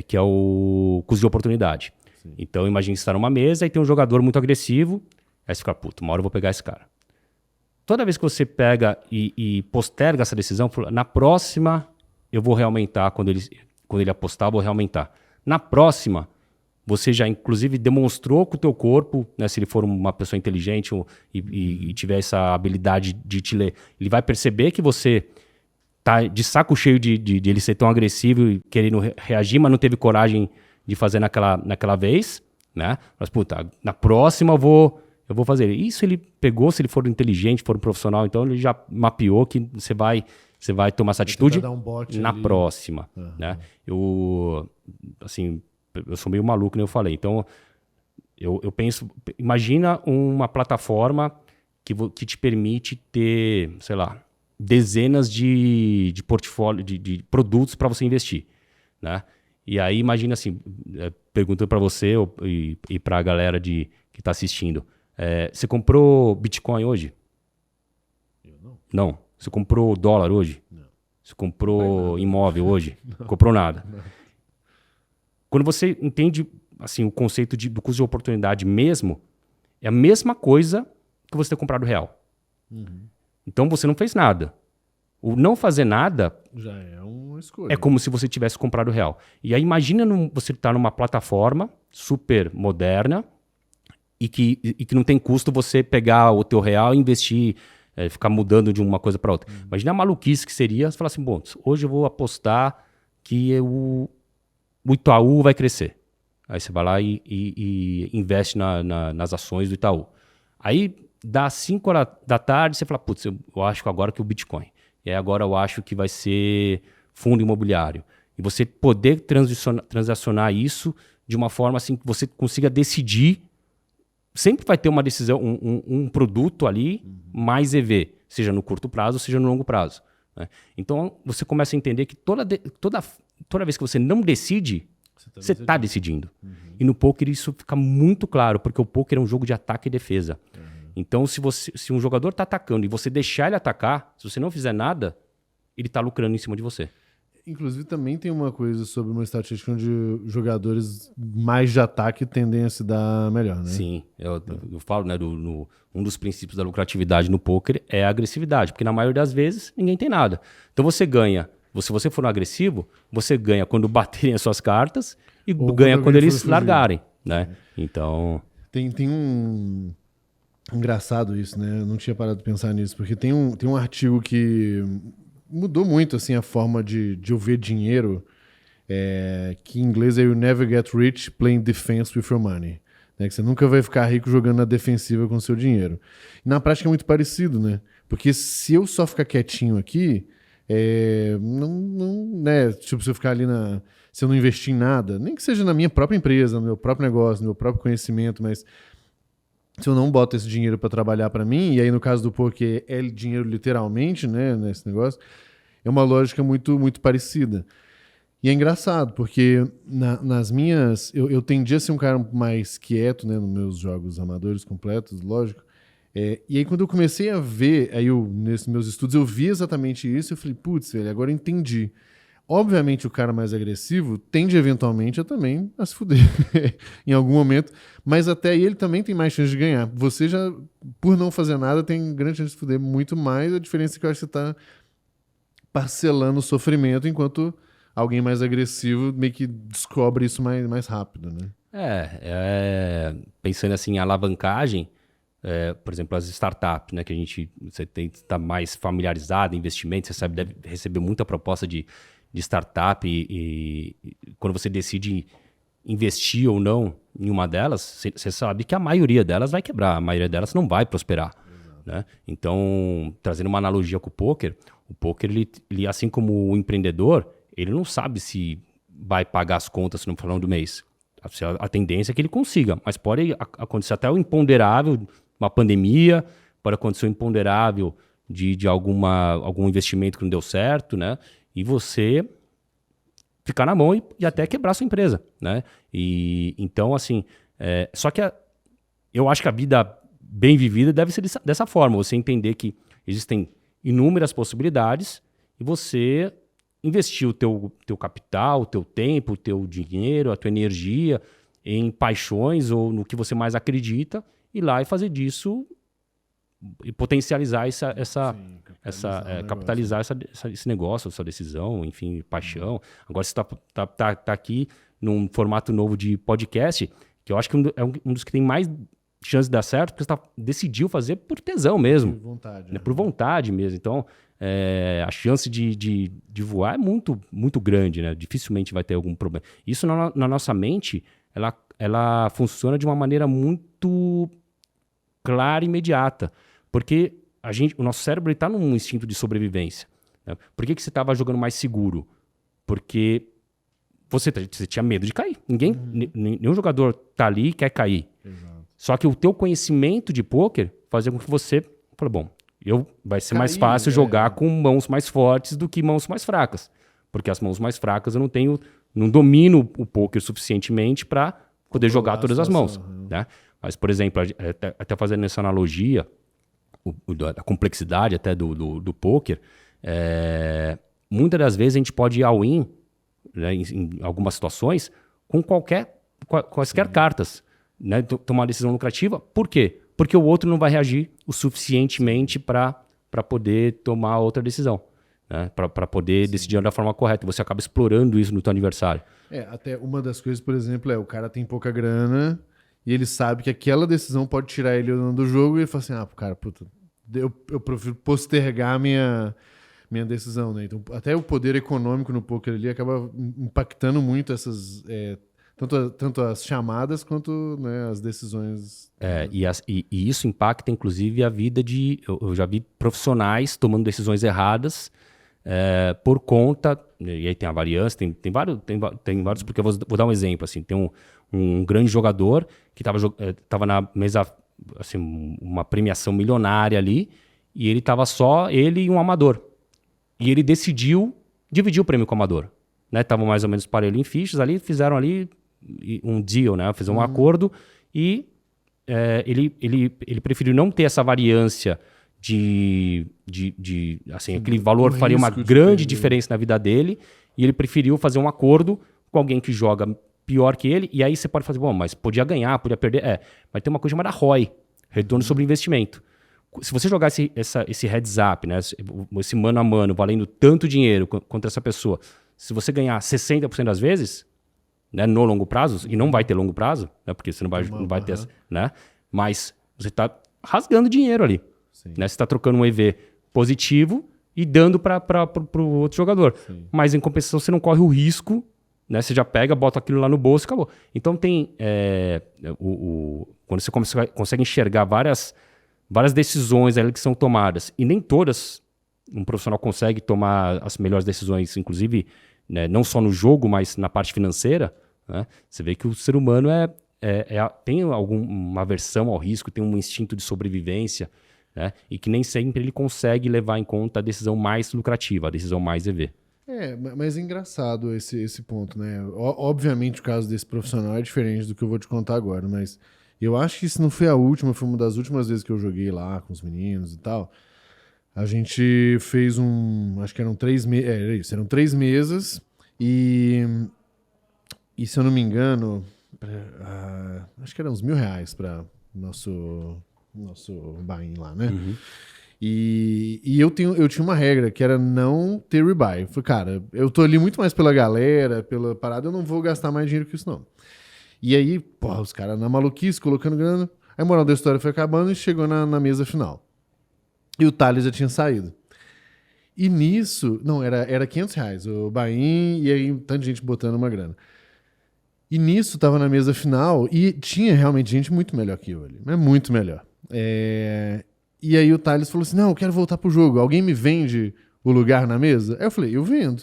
B: que é o custo de oportunidade. Sim. Então, imagine você estar numa mesa e tem um jogador muito agressivo, aí você fica, puta, uma hora eu vou pegar esse cara. Toda vez que você pega e posterga essa decisão, na próxima eu vou reaumentar, quando ele apostar, eu vou reaumentar. Na próxima, você já inclusive demonstrou com o teu corpo, né, se ele for uma pessoa inteligente e tiver essa habilidade de te ler, ele vai perceber que você tá de saco cheio de ele ser tão agressivo e querendo reagir, mas não teve coragem de fazer naquela vez, né? Mas, puta, na próxima eu vou fazer. Isso ele pegou, se ele for inteligente, for um profissional, então ele já mapeou que você vai tomar essa atitude
A: dar um bote
B: na
A: ali.
B: próxima, né? Eu sou meio maluco, nem eu falei. Então, eu penso, imagina uma plataforma que te permite ter, sei lá, dezenas de portfólio, de produtos para você investir, né? E aí, imagina assim, perguntando para você e para a galera que está assistindo, você comprou Bitcoin hoje?
A: Eu não.
B: Não. Você comprou dólar hoje?
A: Não.
B: Você comprou imóvel hoje? Não comprou nada. Não. Quando você entende assim, o conceito do custo de oportunidade mesmo, é a mesma coisa que você ter comprado real.
A: Uhum.
B: Então você não fez nada. O não fazer nada
A: já é uma escolha.
B: É como se você tivesse comprado real. E aí imagina você estar numa plataforma super moderna e que não tem custo você pegar o teu real e investir, ficar mudando de uma coisa para outra. Imagina a maluquice que seria você falar assim, bom, hoje eu vou apostar que o Itaú vai crescer. Aí você vai lá e investe nas ações do Itaú. Aí dá 5 horas da tarde, você fala, putz, eu acho que agora que o Bitcoin. E aí agora eu acho que vai ser fundo imobiliário. E você poder transacionar isso de uma forma assim que você consiga decidir. Sempre vai ter uma decisão, um produto ali mais EV, seja no curto prazo, seja no longo prazo, né? Então você começa a entender que toda vez que você não decide, você está decidindo. E no poker isso fica muito claro, porque o poker é um jogo de ataque e defesa. Então se um jogador está atacando e você deixar ele atacar, se você não fizer nada, ele está lucrando em cima de você.
A: Inclusive também tem uma coisa sobre uma estatística onde jogadores mais de ataque tendem a se dar melhor, né?
B: Sim, eu falo, né, um dos princípios da lucratividade no poker é a agressividade, porque na maioria das vezes ninguém tem nada. Então você ganha, se você for um agressivo, você ganha quando baterem as suas cartas e ganha quando eles largarem, né? Então...
A: Tem um... Engraçado isso, né? Eu não tinha parado de pensar nisso, porque tem um artigo que mudou muito assim, a forma de eu ver dinheiro, que em inglês é You Never Get Rich Playing Defense with Your Money. Né? Que você nunca vai ficar rico jogando na defensiva com o seu dinheiro. E na prática é muito parecido, né? Porque se eu só ficar quietinho aqui, né? Tipo, se eu ficar ali se eu não investir em nada, nem que seja na minha própria empresa, no meu próprio negócio, no meu próprio conhecimento, mas se eu não boto esse dinheiro para trabalhar para mim, e aí no caso do poker é dinheiro literalmente, né, nesse negócio, é uma lógica muito, muito parecida. E é engraçado, porque nas minhas... Eu tendi a ser um cara mais quieto, né, nos meus jogos amadores completos, lógico. E aí quando eu comecei a ver, nesses meus estudos, eu vi exatamente isso, eu falei, putz, velho, agora eu entendi. Obviamente o cara mais agressivo tende eventualmente também a se fuder em algum momento, mas até aí ele também tem mais chance de ganhar. Você já, por não fazer nada, tem grande chance de se fuder muito mais. A diferença é que eu acho que você está parcelando o sofrimento, enquanto alguém mais agressivo meio que descobre isso mais rápido, né?
B: Pensando assim em alavancagem, por exemplo, as startups, né, que você está mais familiarizado, investimento, você deve receber muita proposta de startup e quando você decide investir ou não em uma delas, você sabe que a maioria delas vai quebrar, a maioria delas não vai prosperar, né? Então, trazendo uma analogia com o poker ele, assim como o empreendedor, ele não sabe se vai pagar as contas no final do mês. A tendência é que ele consiga, mas pode acontecer até o imponderável, uma pandemia, pode acontecer o imponderável de algum investimento que não deu certo, né? E você ficar na mão e até quebrar sua empresa, né? E então, assim, só que eu acho que a vida bem vivida deve ser dessa forma, você entender que existem inúmeras possibilidades e você investir o teu capital, o teu tempo, o teu dinheiro, a tua energia em paixões ou no que você mais acredita, ir lá e fazer disso e potencializar capitalizar esse negócio, essa decisão, enfim, paixão. Agora você tá aqui num formato novo de podcast, que eu acho que é um dos que tem mais chance de dar certo, porque você decidiu fazer por tesão mesmo.
A: Por vontade.
B: Né? Por vontade mesmo. Então, a chance de voar é muito, muito grande, né? Dificilmente vai ter algum problema. Isso na nossa mente, ela funciona de uma maneira muito clara e imediata, porque o nosso cérebro está num instinto de sobrevivência. Né? Por que você estava jogando mais seguro? Porque você tinha medo de cair. Nenhum jogador tá ali e quer cair.
A: Exato.
B: Só que o teu conhecimento de pôquer fazia com que você fale, bom, vai ser mais fácil jogar com mãos mais fortes do que mãos mais fracas. Porque as mãos mais fracas eu não domino o pôquer suficientemente para poder jogar todas as mãos. Né? Mas, por exemplo, até fazendo essa analogia, da complexidade até do pôquer, muitas das vezes a gente pode ir all-in, né, em algumas situações, com quaisquer cartas, né, tomar uma decisão lucrativa. Por quê? Porque o outro não vai reagir o suficientemente para poder tomar outra decisão, né, para poder decidir da forma correta. Você acaba explorando isso no teu adversário.
A: Até uma das coisas, por exemplo, o cara tem pouca grana e ele sabe que aquela decisão pode tirar ele do jogo e ele fala assim, cara, puta, eu prefiro postergar minha decisão, né? Então, até o poder econômico no poker ali acaba impactando muito essas... tanto as chamadas quanto, né, as decisões.
B: E isso impacta, inclusive, a vida de... Eu já vi profissionais tomando decisões erradas por conta... E aí tem a variância, tem vários... Porque eu vou dar um exemplo, assim. Tem um grande jogador que estava na mesa... Assim, uma premiação milionária ali, e ele estava só ele e um amador. E ele decidiu dividir o prêmio com o amador. Estavam mais ou menos parelho em fichas ali, fizeram ali um deal, né? Fizeram um acordo e ele preferiu não ter essa variância assim, aquele valor faria uma grande diferença na vida dele, e ele preferiu fazer um acordo com alguém que joga pior que ele, e aí você pode fazer, bom, mas podia ganhar, podia perder. Mas tem uma coisa chamada ROI, retorno sobre investimento. Se você jogar esse heads up, né, esse mano a mano, valendo tanto dinheiro contra essa pessoa, se você ganhar 60% das vezes, né, no longo prazo, e não vai ter longo prazo, né, porque você não vai ter, né, mas você está rasgando dinheiro ali. Né, você está trocando um EV positivo e dando para o outro jogador. Sim. Mas em compensação você não corre o risco, né, você já pega, bota aquilo lá no bolso e acabou. Então tem quando você consegue enxergar várias decisões ali que são tomadas, e nem todas um profissional consegue tomar as melhores decisões, inclusive, né, não só no jogo, mas na parte financeira, né, você vê que o ser humano tem uma aversão ao risco, tem um instinto de sobrevivência, né, e que nem sempre ele consegue levar em conta a decisão mais lucrativa, a decisão mais EV.
A: Mas é engraçado esse ponto, né? Obviamente o caso desse profissional é diferente do que eu vou te contar agora, mas eu acho que isso não foi a última, foi uma das últimas vezes que eu joguei lá com os meninos e tal. A gente fez acho que eram 3 mesas, era isso, eram 3 mesas e se eu não me engano, acho que eram uns R$1.000 para nosso buy-in lá, né? Uhum. E eu tinha uma regra, que era não ter rebuy. Eu falei, cara, eu tô ali muito mais pela galera, pela parada, eu não vou gastar mais dinheiro que isso, não. E aí, os caras na maluquice, colocando grana. Aí a moral da história foi acabando e chegou na mesa final. E o Thales já tinha saído. E nisso, não, era R$500, o buy-in, e aí tanta gente botando uma grana. E nisso tava na mesa final, e tinha realmente gente muito melhor que eu ali, mas muito melhor. E aí o Thales falou assim, não, eu quero voltar pro jogo, alguém me vende o lugar na mesa? Aí eu falei, eu vendo.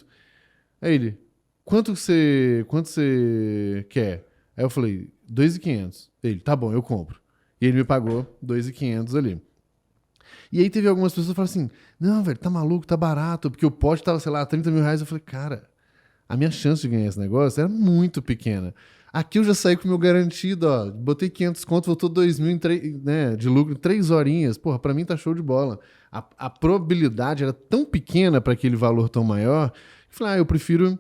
A: Aí ele, quanto você quer? Aí eu falei, 2.500. Ele, tá bom, eu compro. E ele me pagou 2.500 ali. E aí teve algumas pessoas que falaram assim, não, velho, tá maluco, tá barato, porque o pote tava, sei lá, R$30 mil. Eu falei, cara, a minha chance de ganhar esse negócio era muito pequena. Aqui eu já saí com o meu garantido, ó. Botei 500 conto, voltou 2.000 né, de lucro em 3 horinhas. Porra, pra mim tá show de bola. A probabilidade era tão pequena para aquele valor tão maior. Que eu falei, eu prefiro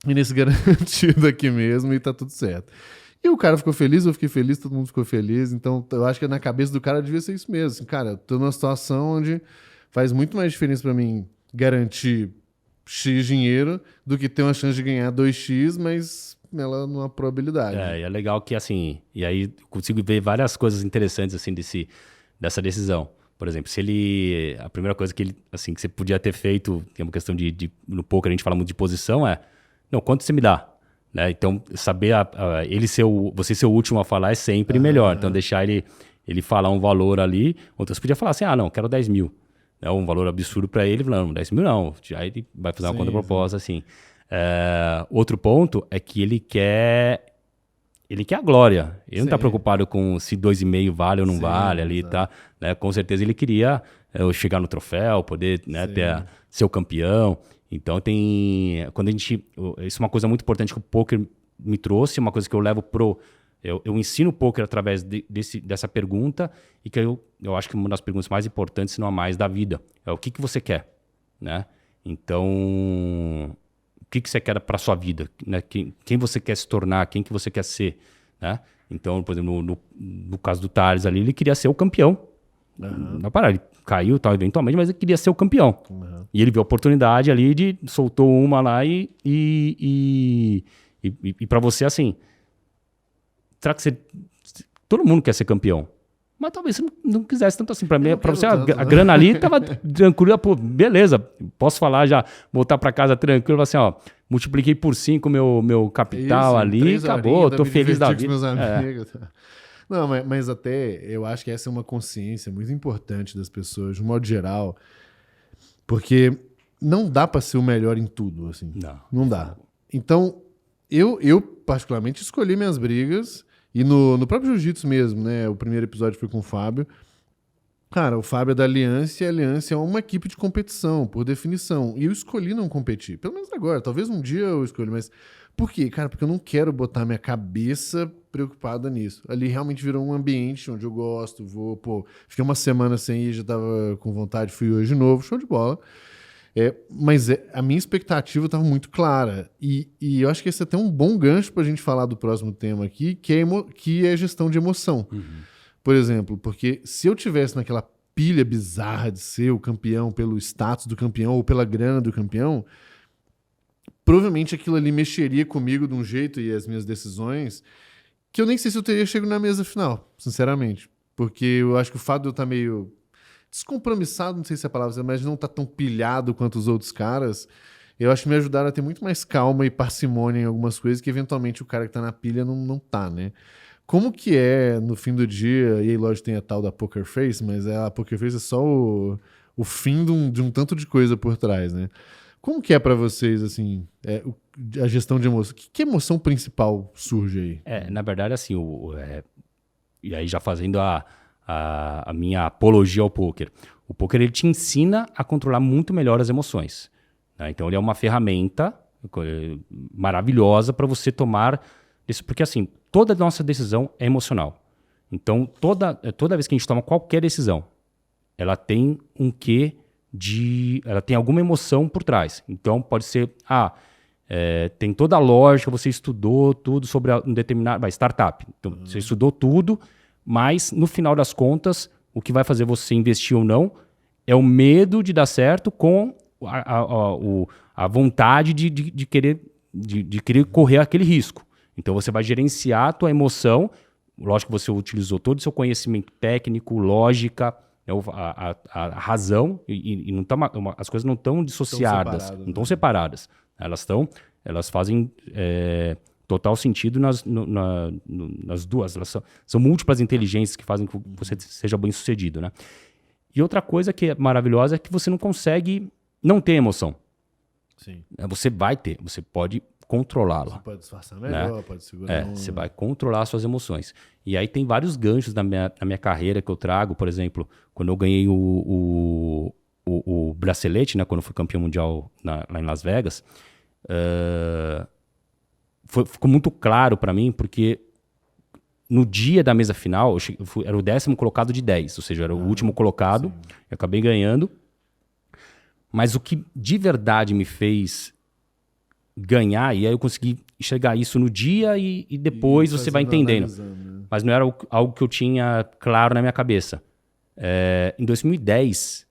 A: ir nesse garantido aqui mesmo e tá tudo certo. E o cara ficou feliz, eu fiquei feliz, todo mundo ficou feliz. Então eu acho que na cabeça do cara devia ser isso mesmo. Assim, cara, eu tô numa situação onde faz muito mais diferença para mim garantir X dinheiro do que ter uma chance de ganhar 2X, mas ela numa probabilidade.
B: E é legal que, assim, e aí consigo ver várias coisas interessantes, assim, dessa decisão. Por exemplo, se ele... A primeira coisa que ele, assim, que você podia ter feito, tem uma questão no poker a gente fala muito de posição, não, quanto você me dá? Né? Então, saber você ser o último a falar é sempre melhor. Então, deixar ele falar um valor ali. Outras podia falar assim, não, quero 10 mil. É um valor absurdo para ele. Não, 10 mil não. Aí ele vai fazer uma contraproposta assim. Outro ponto é que ele quer a glória. Ele não está preocupado com se 2,5 vale ou não vale ali, tá? Né? Com certeza ele queria chegar no troféu, poder, né, ser o campeão. Então quando isso é uma coisa muito importante que o poker me trouxe, uma coisa que eu levo eu ensino o poker através dessa pergunta, e que eu acho que uma das perguntas mais importantes, se não a mais, da vida. É o que você quer, né? Então, o que você quer para sua vida, né? Quem você quer se tornar, quem que você quer ser, né? Então, por exemplo, no caso do Thales ali, ele queria ser o campeão. Não parar, ele caiu tal, eventualmente, mas ele queria ser o campeão. E ele viu a oportunidade ali, soltou uma lá e para você, assim, será que todo mundo quer ser campeão? Mas talvez você não quisesse tanto assim. Para você, a grana ali estava tranquila. Pô, beleza, posso falar já, voltar para casa tranquilo, assim, multipliquei por 5 meu capital ali, acabou, tô feliz da vida.
A: Meus amigos. Não, mas até eu acho que essa é uma consciência muito importante das pessoas, de um modo geral, porque não dá para ser o melhor em tudo, assim. Não dá. Então, eu particularmente escolhi minhas brigas, e no próprio Jiu-Jitsu mesmo, né? O primeiro episódio foi com o Fábio. Cara, o Fábio é da Aliança, e a Aliança é uma equipe de competição, por definição. E eu escolhi não competir. Pelo menos agora. Talvez um dia eu escolha, mas... Por quê? Cara, porque eu não quero botar minha cabeça preocupada nisso. Ali realmente virou um ambiente onde eu gosto, fiquei uma semana sem ir, já tava com vontade, fui hoje de novo, show de bola. Mas a minha expectativa estava muito clara. E eu acho que esse é até um bom gancho para a gente falar do próximo tema aqui, que é gestão de emoção. Por exemplo, porque se eu tivesse naquela pilha bizarra de ser o campeão pelo status do campeão ou pela grana do campeão, provavelmente aquilo ali mexeria comigo de um jeito e as minhas decisões que eu nem sei se eu teria chegado na mesa final, sinceramente. Porque eu acho que o fato de eu estar meio descompromissado, não sei se é a palavra, mas não estar tão pilhado quanto os outros caras, eu acho que me ajudaram a ter muito mais calma e parcimônia em algumas coisas que eventualmente o cara que tá na pilha não tá, né? Como que é no fim do dia, e aí lógico tem a tal da Poker Face, mas a Poker Face é só o fim de um tanto de coisa por trás, né? Como que é pra vocês, assim, a gestão de emoção? Que emoção principal surge aí?
B: Na verdade, assim, e aí já fazendo a minha apologia ao poker. O poker, ele te ensina a controlar muito melhor as emoções, né? Então, ele é uma ferramenta maravilhosa para você tomar... Porque, assim, toda nossa decisão é emocional. Então, toda vez que a gente toma qualquer decisão, ela tem um quê ela tem alguma emoção por trás. Então, pode ser... tem toda a lógica, você estudou tudo sobre um determinado... startup. Então, você estudou tudo, mas, no final das contas, o que vai fazer você investir ou não é o medo de dar certo com a vontade de querer correr aquele risco. Então, você vai gerenciar a tua emoção. Lógico que você utilizou todo o seu conhecimento técnico, lógica, a razão, e não as coisas não estão dissociadas, não estão separadas. Elas fazem total sentido nas duas. Elas são múltiplas inteligências que fazem com que você seja bem sucedido, né? E outra coisa que é maravilhosa é que você não consegue não ter emoção.
A: Sim.
B: Você vai ter, você pode controlá-la.
A: Você pode disfarçar melhor, né? Pode segurar.
B: Você vai controlar suas emoções. E aí tem vários ganchos na minha carreira que eu trago. Por exemplo, quando eu ganhei o bracelete, né, quando eu fui campeão mundial lá em Las Vegas, ficou muito claro para mim, porque no dia da mesa final, era o 10º colocado de 10, ou seja, era o último colocado, eu acabei ganhando. Mas o que de verdade me fez ganhar, e aí eu consegui enxergar isso no dia e depois você vai entendendo. Né? Mas não era algo que eu tinha claro na minha cabeça. Em 2010,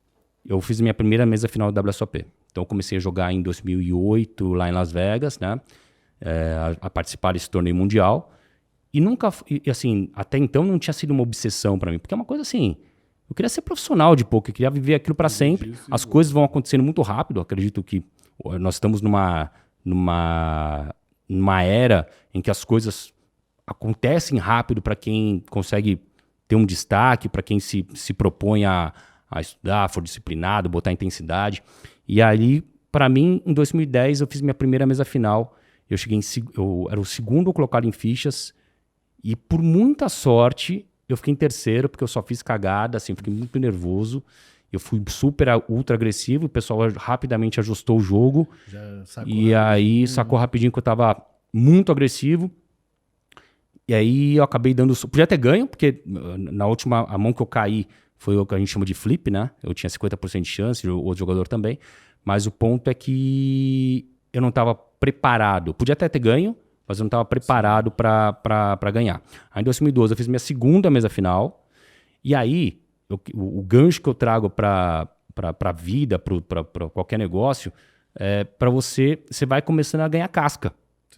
B: eu fiz a minha primeira mesa final da WSOP. Então eu comecei a jogar em 2008 lá em Las Vegas, né? A participar desse torneio mundial. E nunca, assim, até então não tinha sido uma obsessão para mim, porque é uma coisa assim, Eu queria ser profissional de poker, eu queria viver aquilo para sempre. As coisas vão acontecendo muito rápido. Eu acredito que nós estamos numa era em que as coisas acontecem rápido para quem consegue ter um destaque, para quem se propõe a estudar, for disciplinado, botar intensidade. E aí, para mim, em 2010, eu fiz minha primeira mesa final. Eu era o segundo colocado em fichas. E por muita sorte, eu fiquei em terceiro, porque eu só fiz cagada, assim, fiquei muito nervoso. Eu fui ultra agressivo, o pessoal rapidamente ajustou o jogo. Aí sacou rapidinho que eu tava muito agressivo. E aí eu acabei dando... Podia ter ganho, porque na última a mão que eu caí foi o que a gente chama de flip, né? Eu tinha 50% de chance, o outro jogador também. Mas o ponto é que eu não estava preparado. Podia até ter ganho, mas eu não estava preparado para ganhar. Aí em 2012 eu fiz minha segunda mesa final. E aí, o gancho que eu trago para a vida, para qualquer negócio, é para você vai começando a ganhar casca.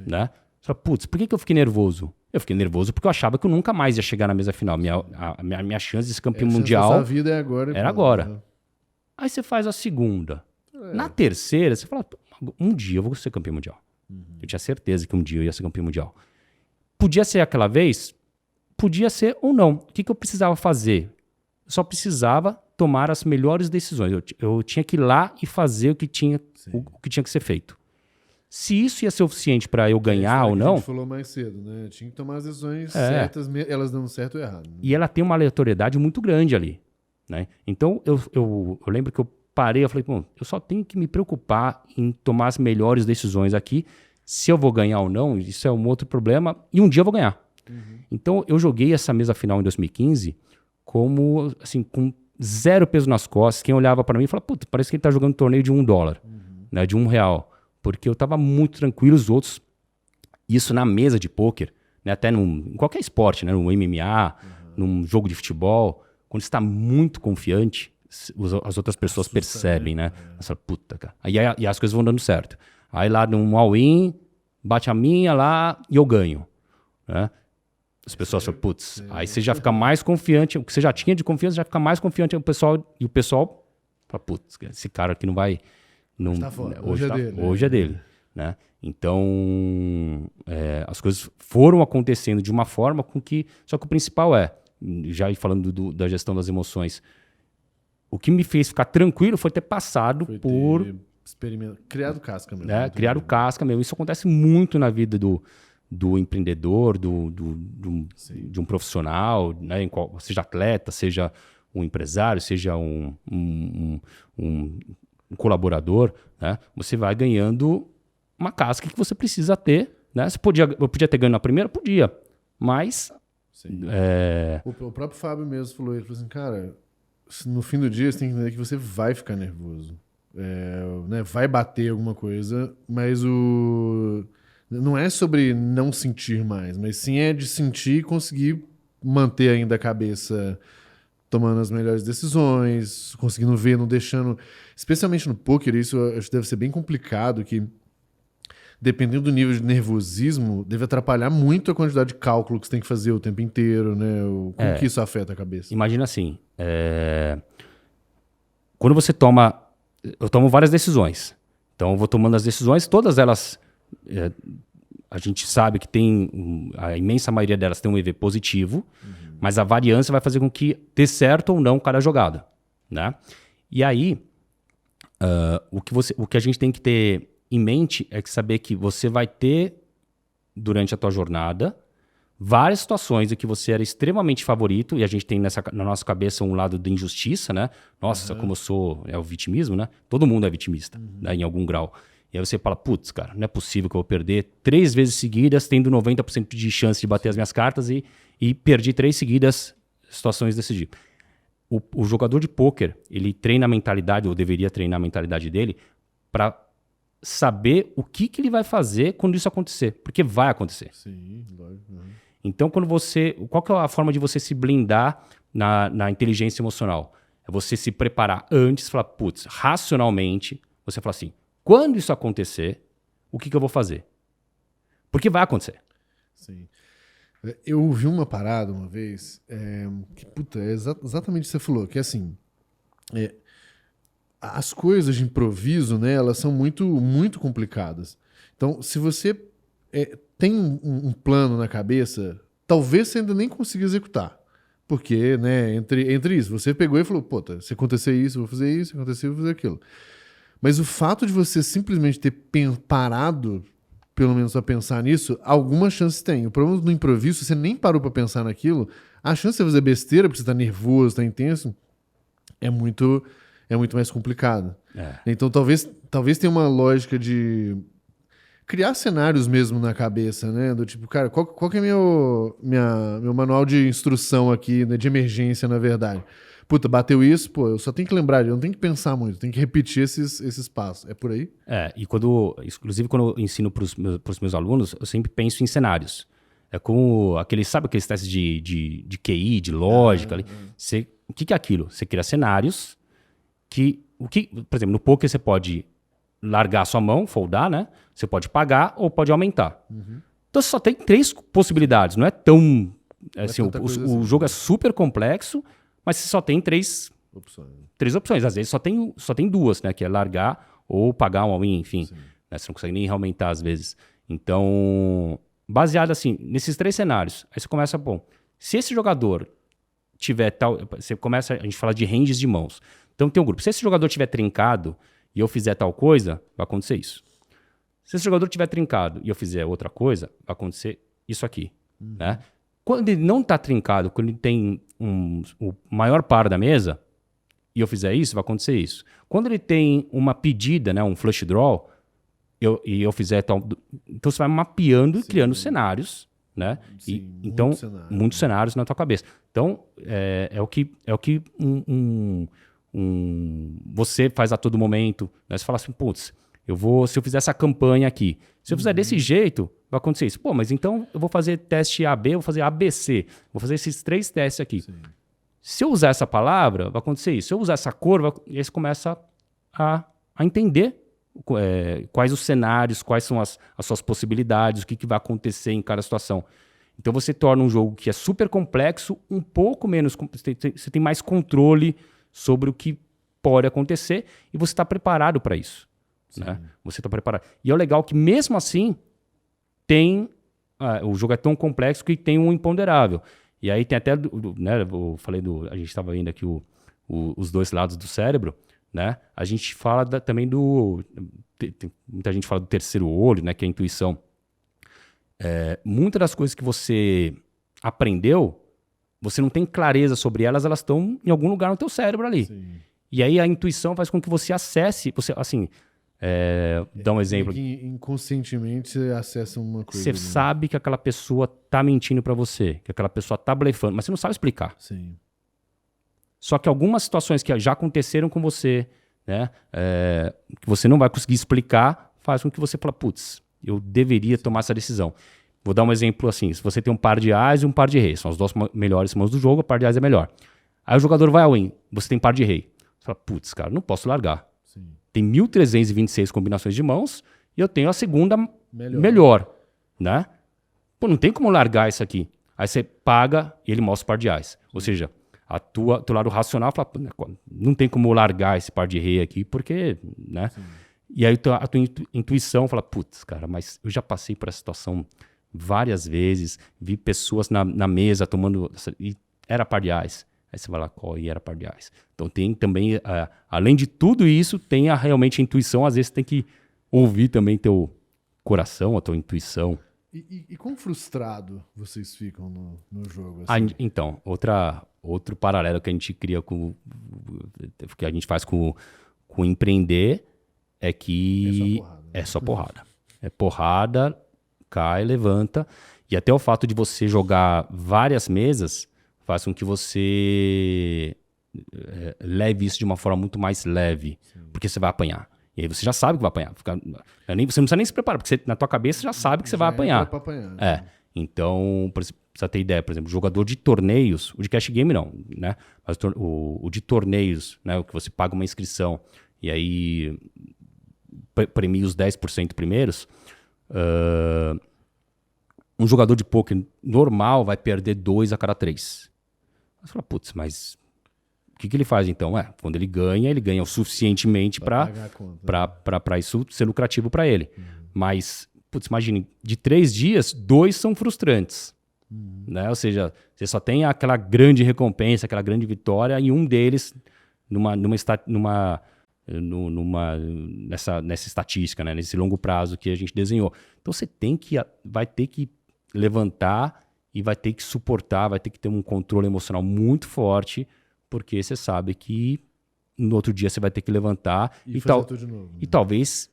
B: Né? Você fala, putz, por que eu fiquei nervoso? Eu fiquei nervoso porque eu achava que eu nunca mais ia chegar na mesa final. Minha chance de ser campeão mundial
A: sua vida é agora.
B: Era agora. Aí você faz a segunda. Na terceira, você fala, um dia eu vou ser campeão mundial. Eu tinha certeza que um dia eu ia ser campeão mundial. Podia ser aquela vez? Podia ser ou não. O que eu precisava fazer? Eu só precisava tomar as melhores decisões. Eu tinha que ir lá e fazer o que tinha que ser feito. Se isso ia ser suficiente para eu ganhar ou não...
A: A gente falou mais cedo, né? Tinha que tomar as decisões certas, elas dando certo ou errado. Né?
B: E ela tem uma aleatoriedade muito grande ali. Né? Então, eu lembro que eu parei, eu falei, bom, eu só tenho que me preocupar em tomar as melhores decisões aqui. Se eu vou ganhar ou não, isso é um outro problema. E um dia eu vou ganhar. Então, eu joguei essa mesa final em 2015 como, assim, com zero peso nas costas. Quem olhava para mim falava, puta, parece que ele tá jogando um torneio de $1, né, de R$1. Porque eu tava muito tranquilo, os outros, isso na mesa de pôquer, né, até em qualquer esporte, né, no MMA, num jogo de futebol, quando você tá muito confiante, as outras pessoas percebem, né? Você fala, puta, cara. E as coisas vão dando certo. Aí lá num all-in, bate a minha lá e eu ganho, né? As pessoas falam, putz, aí você já fica mais confiante, o que você já tinha de confiança já fica mais confiante, e o pessoal fala, putz, esse cara aqui não vai... Não,
A: tá fora.
B: Hoje é dele. Né? Então, as coisas foram acontecendo de uma forma com que... Só que o principal já falando da gestão das emoções, o que me fez ficar tranquilo foi ter passado por...
A: Criado casca mesmo.
B: Né? Criado casca mesmo. Isso acontece muito na vida do empreendedor, de um profissional, né? Seja atleta, seja um empresário, seja um colaborador, né? Você vai ganhando uma casca que você precisa ter, né? Eu podia ter ganho na primeira? Podia, mas...
A: O próprio Fábio mesmo falou, ele falou assim, cara, no fim do dia você tem que entender que você vai ficar nervoso, né? Vai bater alguma coisa, mas não é sobre não sentir mais, mas sim é de sentir e conseguir manter ainda a cabeça tomando as melhores decisões, conseguindo ver, não deixando... Especialmente no poker, isso eu acho que deve ser bem complicado, que dependendo do nível de nervosismo, deve atrapalhar muito a quantidade de cálculo que você tem que fazer o tempo inteiro, né? Como que isso afeta a cabeça?
B: Imagina assim, quando você toma... Eu tomo várias decisões. Então eu vou tomando as decisões, todas elas... a gente sabe que a imensa maioria delas tem um EV positivo, mas a variância vai fazer com que dê certo ou não cada jogada, né? E aí, o que a gente tem que ter em mente é que saber que você vai ter, durante a tua jornada, várias situações em que você era extremamente favorito, e a gente tem na nossa cabeça um lado de injustiça, né? Nossa, como eu sou... É o vitimismo, né? Todo mundo é vitimista, né? Em algum grau. E aí você fala, putz, cara, não é possível que eu vou perder 3 vezes seguidas, tendo 90% de chance de bater as minhas cartas e perdi 3 seguidas situações desse tipo. O jogador de pôquer, ele treina a mentalidade, ou deveria treinar a mentalidade dele, para saber o que ele vai fazer quando isso acontecer. Porque vai acontecer.
A: Sim, lógico.
B: Então, qual que é a forma de você se blindar na inteligência emocional? É você se preparar antes, falar, putz, racionalmente, você fala assim, quando isso acontecer, o que eu vou fazer? Porque vai acontecer.
A: Sim. Eu ouvi uma parada uma vez, que, puta, é exatamente o que você falou, que assim, é, as coisas de improviso, né, elas são muito, muito complicadas. Então, se você tem um plano na cabeça, talvez você ainda nem consiga executar. Porque, né, entre isso, você pegou e falou, puta, se acontecer isso, eu vou fazer isso, se acontecer, eu vou fazer aquilo. Mas o fato de você simplesmente ter parado, pelo menos a pensar nisso, alguma chance tem. O problema do improviso, você nem parou pra pensar naquilo, a chance de você fazer besteira, porque você tá nervoso, tá intenso, é muito, é muito mais complicado.
B: É.
A: Então talvez tenha uma lógica de criar cenários mesmo na cabeça, né? Do tipo, cara, qual que é meu manual de instrução aqui, né, de emergência, na verdade? Puta, bateu isso, pô, eu só tenho que lembrar, eu não tenho que pensar muito, eu tenho que repetir esses passos. É por aí?
B: E inclusive quando eu ensino para os meus alunos, eu sempre penso em cenários. É como sabe aqueles testes de QI, de lógica ali? O que é aquilo? Você cria cenários por exemplo, no poker você pode largar a sua mão, foldar, né? Você pode pagar ou pode aumentar. Então você só tem 3 possibilidades, não é tão... Assim, o jogo é super complexo, mas você só tem 3 opções. Às vezes só tem 2, né? Que é largar ou pagar um all-in, enfim. Né? Você não consegue nem aumentar às vezes. Então, baseado assim, nesses 3 cenários, aí você começa, bom, se esse jogador tiver tal... a gente fala de ranges de mãos. Então tem um grupo. Se esse jogador tiver trincado e eu fizer tal coisa, vai acontecer isso. Se esse jogador tiver trincado e eu fizer outra coisa, vai acontecer isso aqui. Né? Quando ele não está trincado, quando ele tem o maior par da mesa, e eu fizer isso, vai acontecer isso. Quando ele tem uma pedida, né, um flush draw, e eu fizer tal... Então você vai mapeando e criando cenários, né?
A: Sim,
B: então, muitos cenários na tua cabeça. Então, é o que você faz a todo momento. Né? Você fala assim, putz, se eu fizer essa campanha aqui, se eu fizer desse jeito, vai acontecer isso. Pô, mas então eu vou fazer teste AB, eu vou fazer ABC, vou fazer esses 3 testes aqui. Sim. Se eu usar essa palavra, vai acontecer isso. Se eu usar essa cor, aí você começa a entender quais os cenários, quais são as suas possibilidades, o que vai acontecer em cada situação. Então você torna um jogo que é super complexo, um pouco menos... Você tem mais controle sobre o que pode acontecer e você está preparado para isso. Né? Você está preparado. E é legal que mesmo assim o jogo é tão complexo que tem um imponderável. E aí tem até, né, a gente estava vendo aqui os 2 lados do cérebro, né? A gente fala também muita gente fala do terceiro olho, né, que é a intuição. Muitas das coisas que você aprendeu, você não tem clareza sobre elas estão em algum lugar no teu cérebro ali. Sim. E aí a intuição faz com que você acesse, dá um exemplo.
A: Que inconscientemente você acessa uma coisa.
B: Você sabe que aquela pessoa tá mentindo para você, que aquela pessoa tá blefando, mas você não sabe explicar.
A: Sim.
B: Só que algumas situações que já aconteceram com você, né, que você não vai conseguir explicar, faz com que você fale, putz, eu deveria tomar essa decisão. Vou dar um exemplo assim, se você tem um par de ás e um par de rei, são as 2 melhores mãos do jogo, o par de ás é melhor. Aí o jogador vai ao win, você tem par de rei. Você fala, putz, cara, não posso largar. Sim. Tem 1.326 combinações de mãos e eu tenho a segunda melhor, né? Pô, não tem como largar isso aqui. Aí você paga e ele mostra o par de ás. Ou seja, teu lado racional fala, não tem como largar esse par de rei aqui, porque, né? Sim. E aí a tua intuição fala, putz, cara, mas eu já passei por essa situação várias vezes, vi pessoas na mesa tomando... E era par de ás. Aí você vai lá, qual e era par de ás. Então tem também, além de tudo isso, tem realmente a intuição. Às vezes você tem que ouvir também teu coração, a tua intuição.
A: E quão frustrado vocês ficam no jogo? Assim?
B: Então, outro paralelo que a gente cria que a gente faz com empreender é que é só porrada. É porrada, cai, levanta. E até o fato de você jogar várias mesas faz com que você leve isso de uma forma muito mais leve. Sim. Porque você vai apanhar. E aí você já sabe que vai apanhar. Você não precisa nem se preparar, porque na tua cabeça você já sabe que você vai apanhar.
A: Pra apanhar.
B: Então, pra você ter ideia, por exemplo, jogador de torneios, o de cash game não, né? Mas o de torneios, né? O que você paga uma inscrição e aí premia os 10% primeiros, um jogador de poker normal vai perder 2 a cada 3. Você fala, putz, mas o que ele faz então? Quando ele ganha o suficientemente para isso ser lucrativo para ele. Mas, putz, imagine, de 3 dias, 2 são frustrantes. Né? Ou seja, você só tem aquela grande recompensa, aquela grande vitória, e um deles nessa estatística, né? Nesse longo prazo que a gente desenhou. Então você vai ter que levantar e vai ter que suportar, vai ter que ter um controle emocional muito forte, porque você sabe que no outro dia você vai ter que levantar
A: e fazer tudo de novo, né?
B: E talvez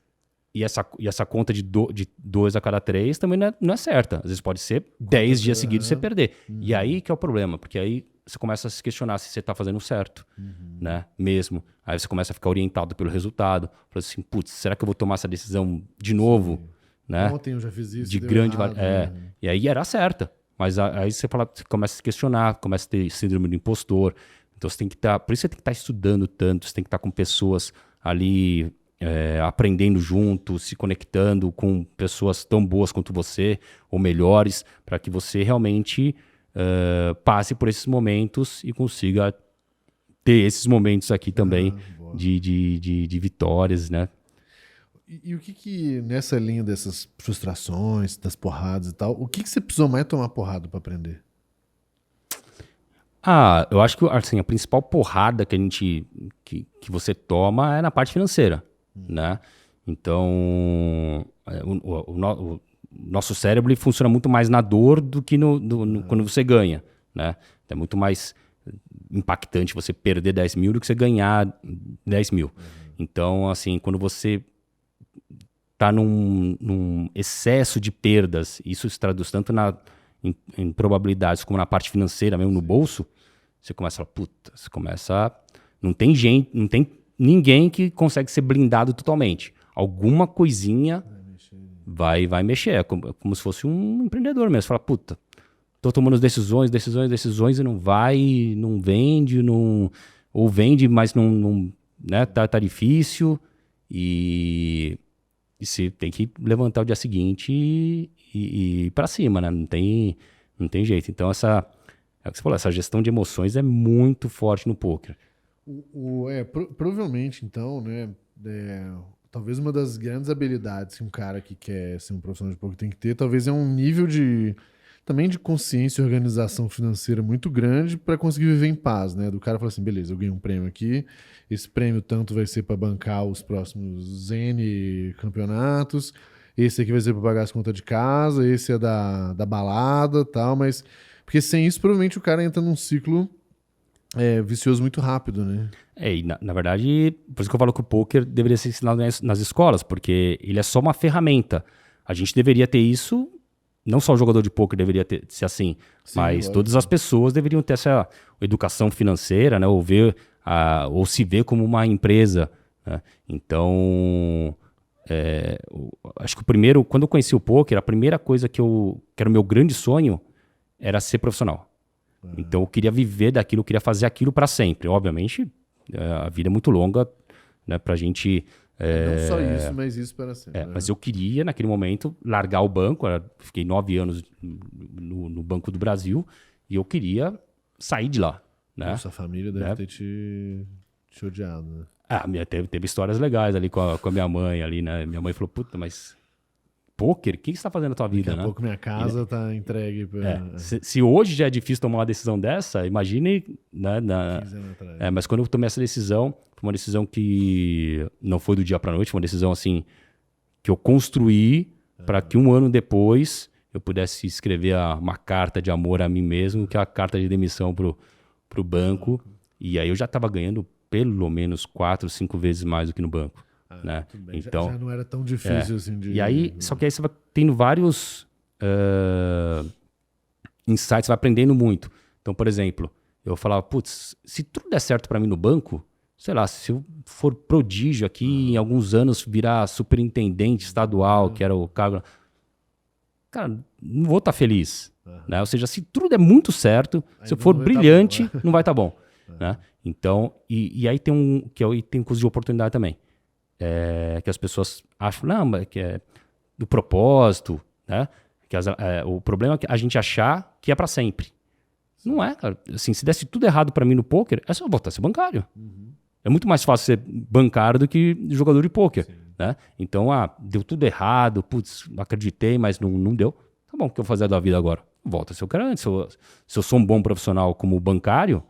B: essa conta de 2 a cada 3 também não é certa. Às vezes pode ser 10 dias seguidos você perder. E aí que é o problema, porque aí você começa a se questionar se você está fazendo certo, né? Mesmo. Aí você começa a ficar orientado pelo resultado. Fala assim, putz, será que eu vou tomar essa decisão de novo? Né?
A: Ontem eu já fiz isso.
B: De grande errado, né? E aí era certa. Mas aí você começa a se questionar, começa a ter síndrome do impostor. Então você tem que estar. Por isso você tem que estar estudando tanto, você tem que estar com pessoas ali aprendendo junto, se conectando com pessoas tão boas quanto você, ou melhores, para que você realmente passe por esses momentos e consiga ter esses momentos aqui também de vitórias, né?
A: E o que nessa linha dessas frustrações, das porradas e tal, o que você precisou mais tomar porrada para aprender?
B: Eu acho que assim, a principal porrada que você toma é na parte financeira, né? Então, o nosso cérebro ele funciona muito mais na dor do que quando você ganha, né? É muito mais impactante você perder 10 mil do que você ganhar 10 mil. Então, assim, quando você está num excesso de perdas, isso se traduz tanto em probabilidades como na parte financeira, mesmo no bolso, você começa a falar, puta, você começa não tem ninguém que consegue ser blindado totalmente. Alguma coisinha vai mexer. É como se fosse um empreendedor mesmo. Você fala, puta, tô tomando decisões e não vende, ou vende, mas não né, tá difícil. E você tem que levantar o dia seguinte e ir para cima, né? Não tem jeito. Então, é o que você falou, essa gestão de emoções é muito forte no poker.
A: Provavelmente, então, né? Talvez uma das grandes habilidades que um cara que quer ser um profissional de poker tem que ter, talvez é um nível também de consciência e organização financeira muito grande para conseguir viver em paz, né? Do cara falar assim, beleza, eu ganhei um prêmio aqui, esse prêmio tanto vai ser para bancar os próximos N campeonatos, esse aqui vai ser para pagar as contas de casa, esse é da balada e tal, mas... Porque sem isso, provavelmente o cara entra num ciclo vicioso muito rápido, né?
B: E na verdade, por isso que eu falo que o poker deveria ser ensinado nas escolas, porque ele é só uma ferramenta. A gente deveria ter isso, não só o jogador de poker deveria ser assim, sim, mas todas as pessoas deveriam ter essa educação financeira, né? Ou se ver como uma empresa, né? Então, acho que quando eu conheci o poker, a primeira coisa que era o meu grande sonho era ser profissional. Então eu queria viver daquilo, eu queria fazer aquilo para sempre. Obviamente, a vida é muito longa, né, pra gente...
A: Não só isso, mas isso para sempre.
B: Mas eu queria, naquele momento, largar o banco. Fiquei 9 anos no Banco do Brasil e eu queria sair de lá. Né?
A: Nossa, a família deve ter te odiado, né?
B: Teve histórias legais ali com a minha mãe. Ali, né? Minha mãe falou, puta, mas... Poker? O que você está fazendo na tua vida,
A: Daqui a pouco minha casa está entregue.
B: Se hoje já é difícil tomar uma decisão dessa, imagine... Né,
A: 15 anos atrás.
B: Mas quando eu tomei essa decisão, foi uma decisão que não foi do dia para a noite, foi uma decisão assim, que eu construí para que um ano depois eu pudesse escrever uma carta de amor a mim mesmo, que é a carta de demissão pro banco. E aí eu já estava ganhando pelo menos 4, 5 vezes mais do que no banco. Né?
A: Então, já não era tão difícil assim de...
B: E aí, só que aí você vai tendo vários insights, você vai aprendendo muito. Então, por exemplo, eu falava, putz, se tudo der certo para mim no banco, sei lá, se eu for prodígio aqui, em alguns anos virar superintendente estadual, que era o cargo... Cara, não vou estar feliz. Né? Ou seja, se tudo der muito certo, se eu for brilhante, não vai estar bom. Né? Então, e aí tem um custo de oportunidade também. Que as pessoas acham, não, mas que é do propósito, né? O problema é que a gente achar que é pra sempre. Não é, cara. Assim, se desse tudo errado pra mim no poker, é só voltar a ser bancário. É muito mais fácil ser bancário do que jogador de poker, né? Então, deu tudo errado, putz, acreditei, mas não deu. Tá bom, o que eu vou fazer da vida agora? Volta a ser o cara antes. Se eu sou um bom profissional como bancário,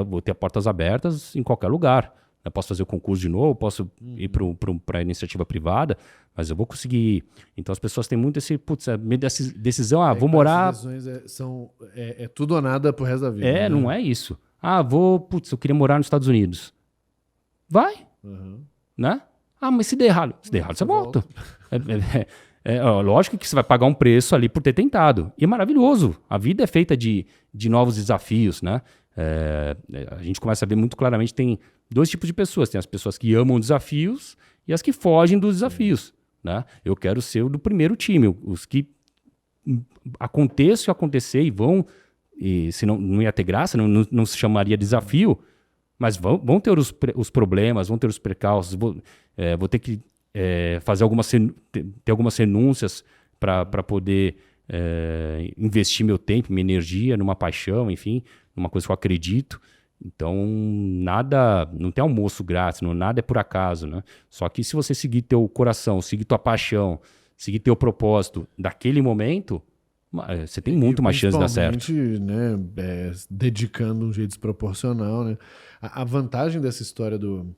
B: vou ter portas abertas em qualquer lugar. Eu posso fazer o concurso de novo, posso ir para a iniciativa privada, mas eu vou conseguir. Então as pessoas têm muito esse, decisão, vou morar.
A: As decisões são tudo ou nada pro resto da vida. Né?
B: Não é isso. Eu queria morar nos Estados Unidos. Vai, né? Mas se der errado, você volta. Lógico que você vai pagar um preço ali por ter tentado. E é maravilhoso. A vida é feita de novos desafios, né? A gente começa a ver muito claramente, tem dois tipos de pessoas. Tem as pessoas que amam desafios e as que fogem dos desafios, né? Eu quero ser o do primeiro time. Os que acontecer e vão... E se não ia ter graça, não se chamaria desafio, mas vão ter os problemas, vão ter os percalços, vou ter que fazer ter algumas renúncias para poder investir meu tempo, minha energia numa paixão, enfim, numa coisa que eu acredito. Então, não tem almoço grátis, nada é por acaso, né? Só que se você seguir teu coração, seguir tua paixão, seguir teu propósito daquele momento, você tem muito mais chance de dar certo.
A: Né, dedicando de um jeito desproporcional, né? A vantagem dessa história do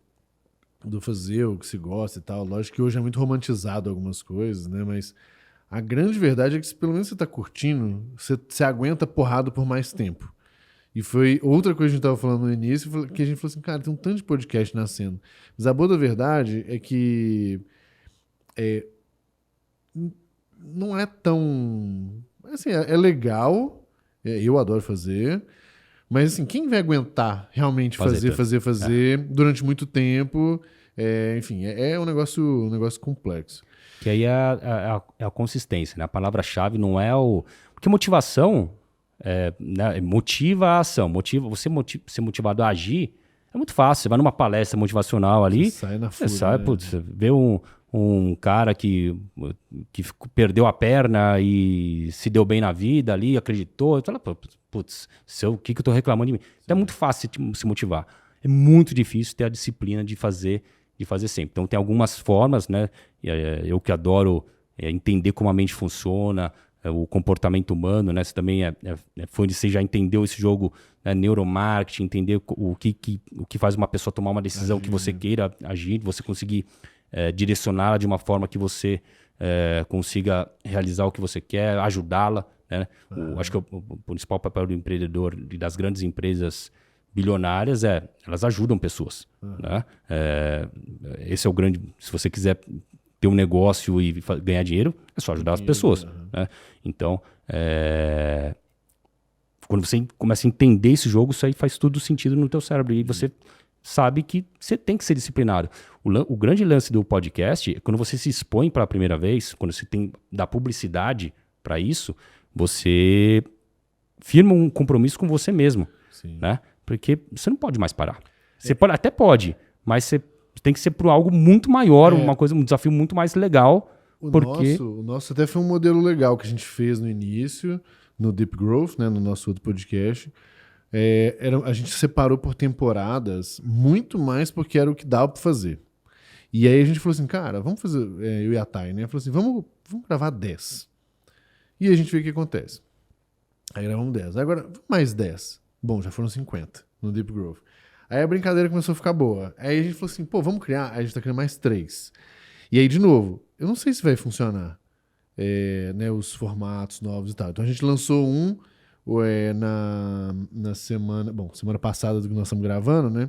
A: fazer o que se gosta e tal, lógico que hoje é muito romantizado algumas coisas, né? Mas a grande verdade é que se pelo menos você tá curtindo, você aguenta porrada por mais tempo. E foi outra coisa que a gente tava falando no início, que a gente falou assim, cara, tem um tanto de podcast nascendo. Mas a boa da verdade é que não é tão... Assim, é legal, eu adoro fazer, mas assim, quem vai aguentar realmente fazer durante muito tempo, enfim, é um negócio complexo.
B: Que aí é a consistência, né? A palavra-chave não é o... Porque motivação né, motiva a ação, ser motivado a agir é muito fácil. Você vai numa palestra motivacional ali,
A: você sai na fúria,
B: você vê um cara que perdeu a perna e se deu bem na vida ali, acreditou, fala, putz, o que eu tô reclamando de mim? Então é muito fácil se motivar. É muito difícil ter a disciplina de fazer sempre. Então tem algumas formas, né? Eu que adoro entender como a mente funciona, o comportamento humano, né? Você também foi onde você já entendeu esse jogo, né? Neuromarketing, entender o que faz uma pessoa tomar uma decisão que você queira agir, você conseguir direcioná-la de uma forma que você consiga realizar o que você quer, ajudá-la, né? Acho que o principal papel do empreendedor e das grandes empresas bilionárias elas ajudam pessoas, né? Esse é o grande... Se você quiser ter um negócio e ganhar dinheiro, é só ajudar as pessoas, né? Então, quando você começa a entender esse jogo, isso aí faz tudo sentido no teu cérebro e você sabe que você tem que ser disciplinado. O grande lance do podcast é quando você se expõe pela primeira vez, quando você dá publicidade para isso, você firma um compromisso com você mesmo, né? Porque você não pode mais parar. Você até pode, mas você tem que ser por algo muito maior, um desafio muito mais legal.
A: O nosso até foi um modelo legal que a gente fez no início, no Deep Growth, né, no nosso outro podcast. A gente separou por temporadas muito mais porque era o que dava para fazer. E aí a gente falou assim, cara, vamos fazer... eu e a Thay, né? Falou assim, vamos gravar 10. E a gente vê o que acontece. Aí gravamos 10. Agora, mais 10. Bom, já foram 50 no Deep Growth. Aí a brincadeira começou a ficar boa. Aí a gente falou assim, vamos criar... Aí a gente tá criando mais 3. E aí, de novo, eu não sei se vai funcionar né, os formatos novos e tal. Então a gente lançou na semana passada do que nós estamos gravando, né?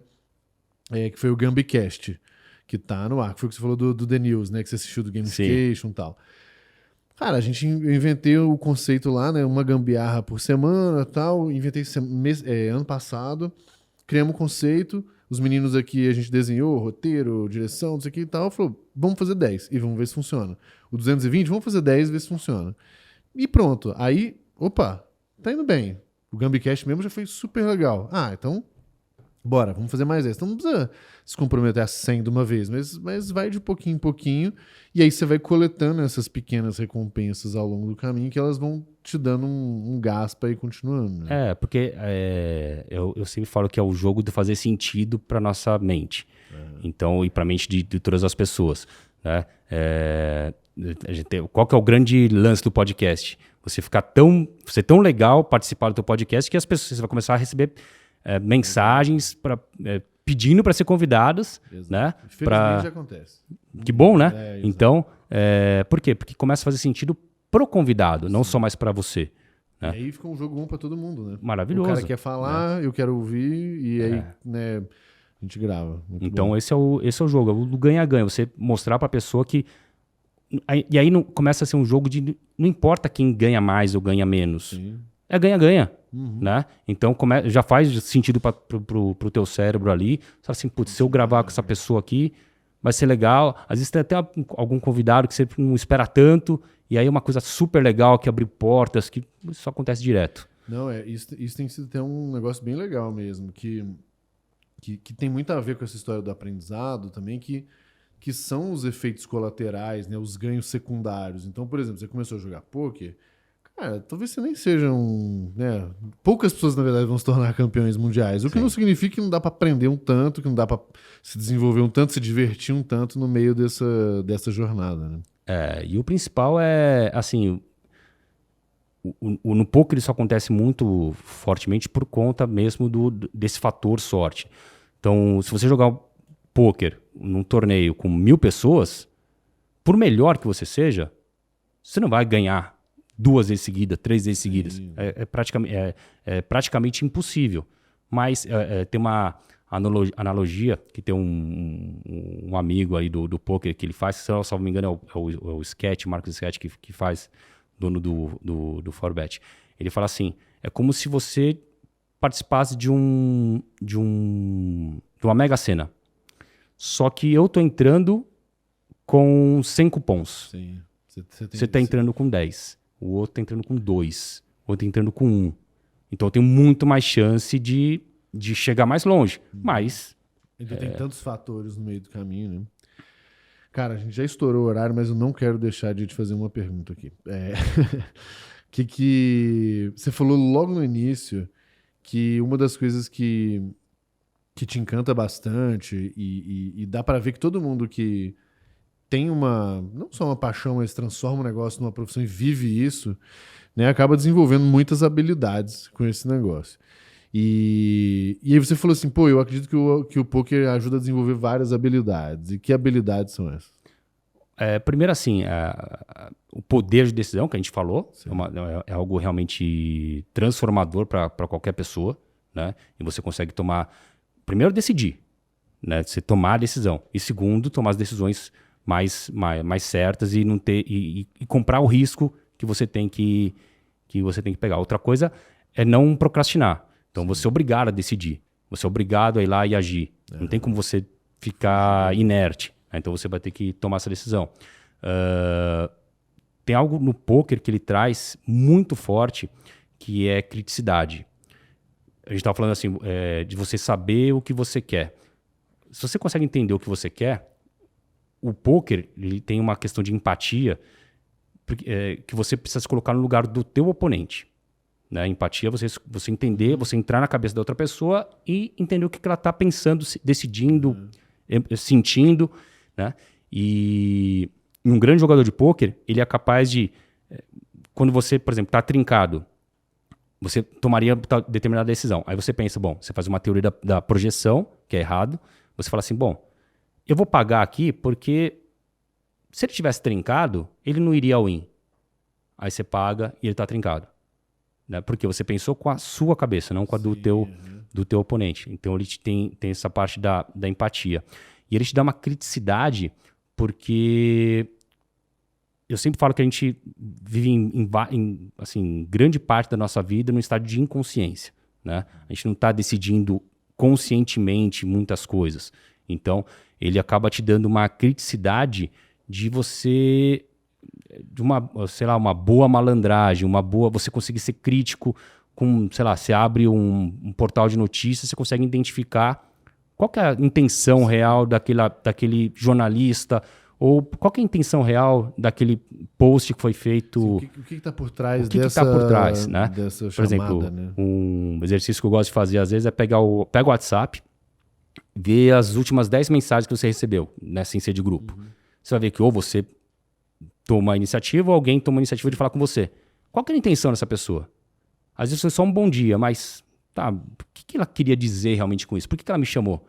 A: Que foi o Gambicast, que tá no ar. Que foi o que você falou do The News, né? Que você assistiu do Gamification e tal. Cara, eu inventei o conceito lá, né? Uma gambiarra por semana e tal. Inventei ano passado. Criamos o conceito. Os meninos aqui, a gente desenhou roteiro, direção, não sei o que e tal. Falou, vamos fazer 10 e vamos ver se funciona. O 220, vamos fazer 10 e ver se funciona. E pronto. Aí, opa, tá indo bem. O Gambicast mesmo já foi super legal. Então Bora, vamos fazer mais essa. Então não precisa se comprometer a 100 de uma vez, mas vai de pouquinho em pouquinho, e aí você vai coletando essas pequenas recompensas ao longo do caminho que elas vão te dando um gás para ir continuando. Né?
B: Porque eu sempre falo que é o jogo de fazer sentido para nossa mente. Então, e para a mente de todas as pessoas. Né? Qual que é o grande lance do podcast? Você ser tão legal participar do teu podcast que as pessoas, você vai começar a receber mensagens pedindo para ser convidados. Né?
A: Infelizmente já acontece.
B: Que bom, né? Então, por quê? Porque começa a fazer sentido pro convidado, não só mais para você. Né?
A: E aí fica um jogo bom para todo mundo, né?
B: Maravilhoso.
A: O cara quer falar, eu quero ouvir, e aí né, a gente grava. Muito
B: então,
A: bom.
B: esse é o jogo, o ganha-ganha. Você mostrar para a pessoa que... E aí começa a ser um jogo de... Não importa quem ganha mais ou ganha menos.
A: Sim.
B: É ganha-ganha. Né? Então já faz sentido pro teu cérebro ali. Você fala assim, putz, se eu gravar com essa pessoa aqui, vai ser legal. Às vezes tem até algum convidado que você não espera tanto, e aí é uma coisa super legal que abre portas, que isso acontece direto.
A: Não, isso tem sido até um negócio bem legal mesmo, que tem muito a ver com essa história do aprendizado também, que são os efeitos colaterais, né, os ganhos secundários. Então, por exemplo, você começou a jogar poker, cara, talvez você nem sejam... Né, poucas pessoas, na verdade, vão se tornar campeões mundiais. O que não significa que não dá para aprender um tanto, que não dá para se desenvolver um tanto, se divertir um tanto no meio dessa jornada. Né?
B: E o principal é, assim... No poker isso acontece muito fortemente por conta mesmo desse fator sorte. Então, se você jogar poker num torneio com 1.000 pessoas, por melhor que você seja, você não vai ganhar 2 vezes seguidas, 3 vezes seguidas. É praticamente impossível. Mas tem uma analogia que tem um amigo aí do poker que ele faz, se eu não me engano é o Sketch, Marcos Sketch, que faz, dono do Forbet. Ele fala assim, é como se você participasse de uma Mega Sena. Só que eu tô entrando com 100 cupons.
A: Sim.
B: Você tá entrando com 10. O outro tá entrando com 2. O outro tá entrando com 1. Então eu tenho muito mais chance de chegar mais longe. Mas...
A: Ainda tem tantos fatores no meio do caminho, né? Cara, a gente já estourou o horário, mas eu não quero deixar de te fazer uma pergunta aqui. Que você falou logo no início que uma das coisas que te encanta bastante e dá pra ver que todo mundo que tem não só uma paixão, mas transforma o negócio numa profissão e vive isso, né, acaba desenvolvendo muitas habilidades com esse negócio. E aí você falou assim, pô, eu acredito que o poker ajuda a desenvolver várias habilidades. E que habilidades são essas?
B: Primeiro, assim, o poder de decisão que a gente falou é algo realmente transformador para qualquer pessoa, né? E você consegue primeiro, decidir, né? Você tomar a decisão. E segundo, tomar as decisões mais certas e não ter e comprar o risco que você tem que pegar. Outra coisa é não procrastinar. Então, você é obrigado a decidir. Você é obrigado a ir lá e agir. Não tem como você ficar inerte. Então você vai ter que tomar essa decisão. Tem algo no poker que ele traz muito forte, que é criticidade. A gente estava falando assim, de você saber o que você quer. Se você consegue entender o que você quer, o poker ele tem uma questão de empatia que você precisa se colocar no lugar do teu oponente. Né? Empatia, você entender, você entrar na cabeça da outra pessoa e entender o que ela está pensando, decidindo, sentindo. Né? E um grande jogador de pôquer, ele é capaz de... Quando você, por exemplo, está trincado, você tomaria determinada decisão. Aí você pensa, você faz uma teoria da projeção, que é errado. Você fala assim, eu vou pagar aqui porque se ele tivesse trincado, ele não iria ao win. Aí você paga e ele está trincado. Né? Porque você pensou com a sua cabeça, não com a do teu oponente. Então ele tem essa parte da empatia. E ele te dá uma criticidade, porque eu sempre falo que a gente vive em grande parte da nossa vida num estado de inconsciência. Né? A gente não está decidindo conscientemente muitas coisas. Então, ele acaba te dando uma criticidade de você... de uma boa malandragem, você conseguir ser crítico sei lá, você abre um portal de notícias, você consegue identificar qual que é a intenção real daquele jornalista, ou qual que é a intenção real daquele post que foi feito.
A: Sim, o que está por trás
B: dessa, tá por trás, né?
A: Dessa chamada,
B: por exemplo,
A: né?
B: Um exercício que eu gosto de fazer às vezes é pega o WhatsApp, ver as últimas 10 mensagens que você recebeu, né, sem ser de grupo. Você vai ver que ou você toma a iniciativa ou alguém toma a iniciativa de falar com você. Qual que é a intenção dessa pessoa? Às vezes foi só um bom dia, mas tá, o que ela queria dizer realmente com isso? Por que ela me chamou?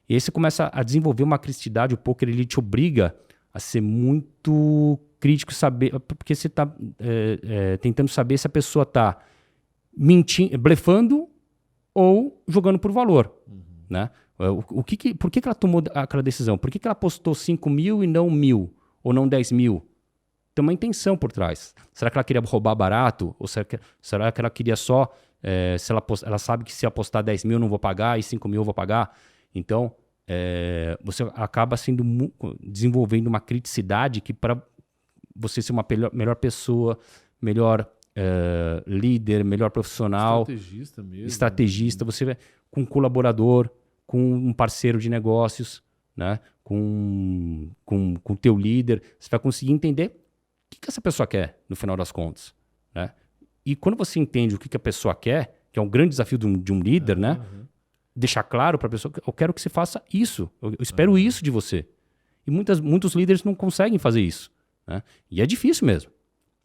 B: E aí você começa a desenvolver uma criticidade, o poker ele te obriga a ser muito crítico, saber, porque você está tentando saber se a pessoa está mentindo, blefando ou jogando por valor, né? Por que ela tomou aquela decisão? Por que ela postou 5 mil e não 1.000? Ou não 10 mil? Tem uma intenção por trás. Será que ela queria roubar barato? Ou será que ela queria só... ela sabe que se apostar 10 mil eu não vou pagar e 5 mil eu vou pagar? Então, você acaba desenvolvendo uma criticidade que para você ser uma melhor pessoa, melhor líder, melhor profissional...
A: Estrategista mesmo.
B: Estrategista, você vai com um colaborador, com um parceiro de negócios, né? com o teu líder, você vai conseguir entender o que essa pessoa quer, no final das contas. Né? E quando você entende o que a pessoa quer, que é um grande desafio de um líder, né? Deixar claro para a pessoa que eu quero que você faça isso, eu espero isso de você. E muitos líderes não conseguem fazer isso. Né? E é difícil mesmo.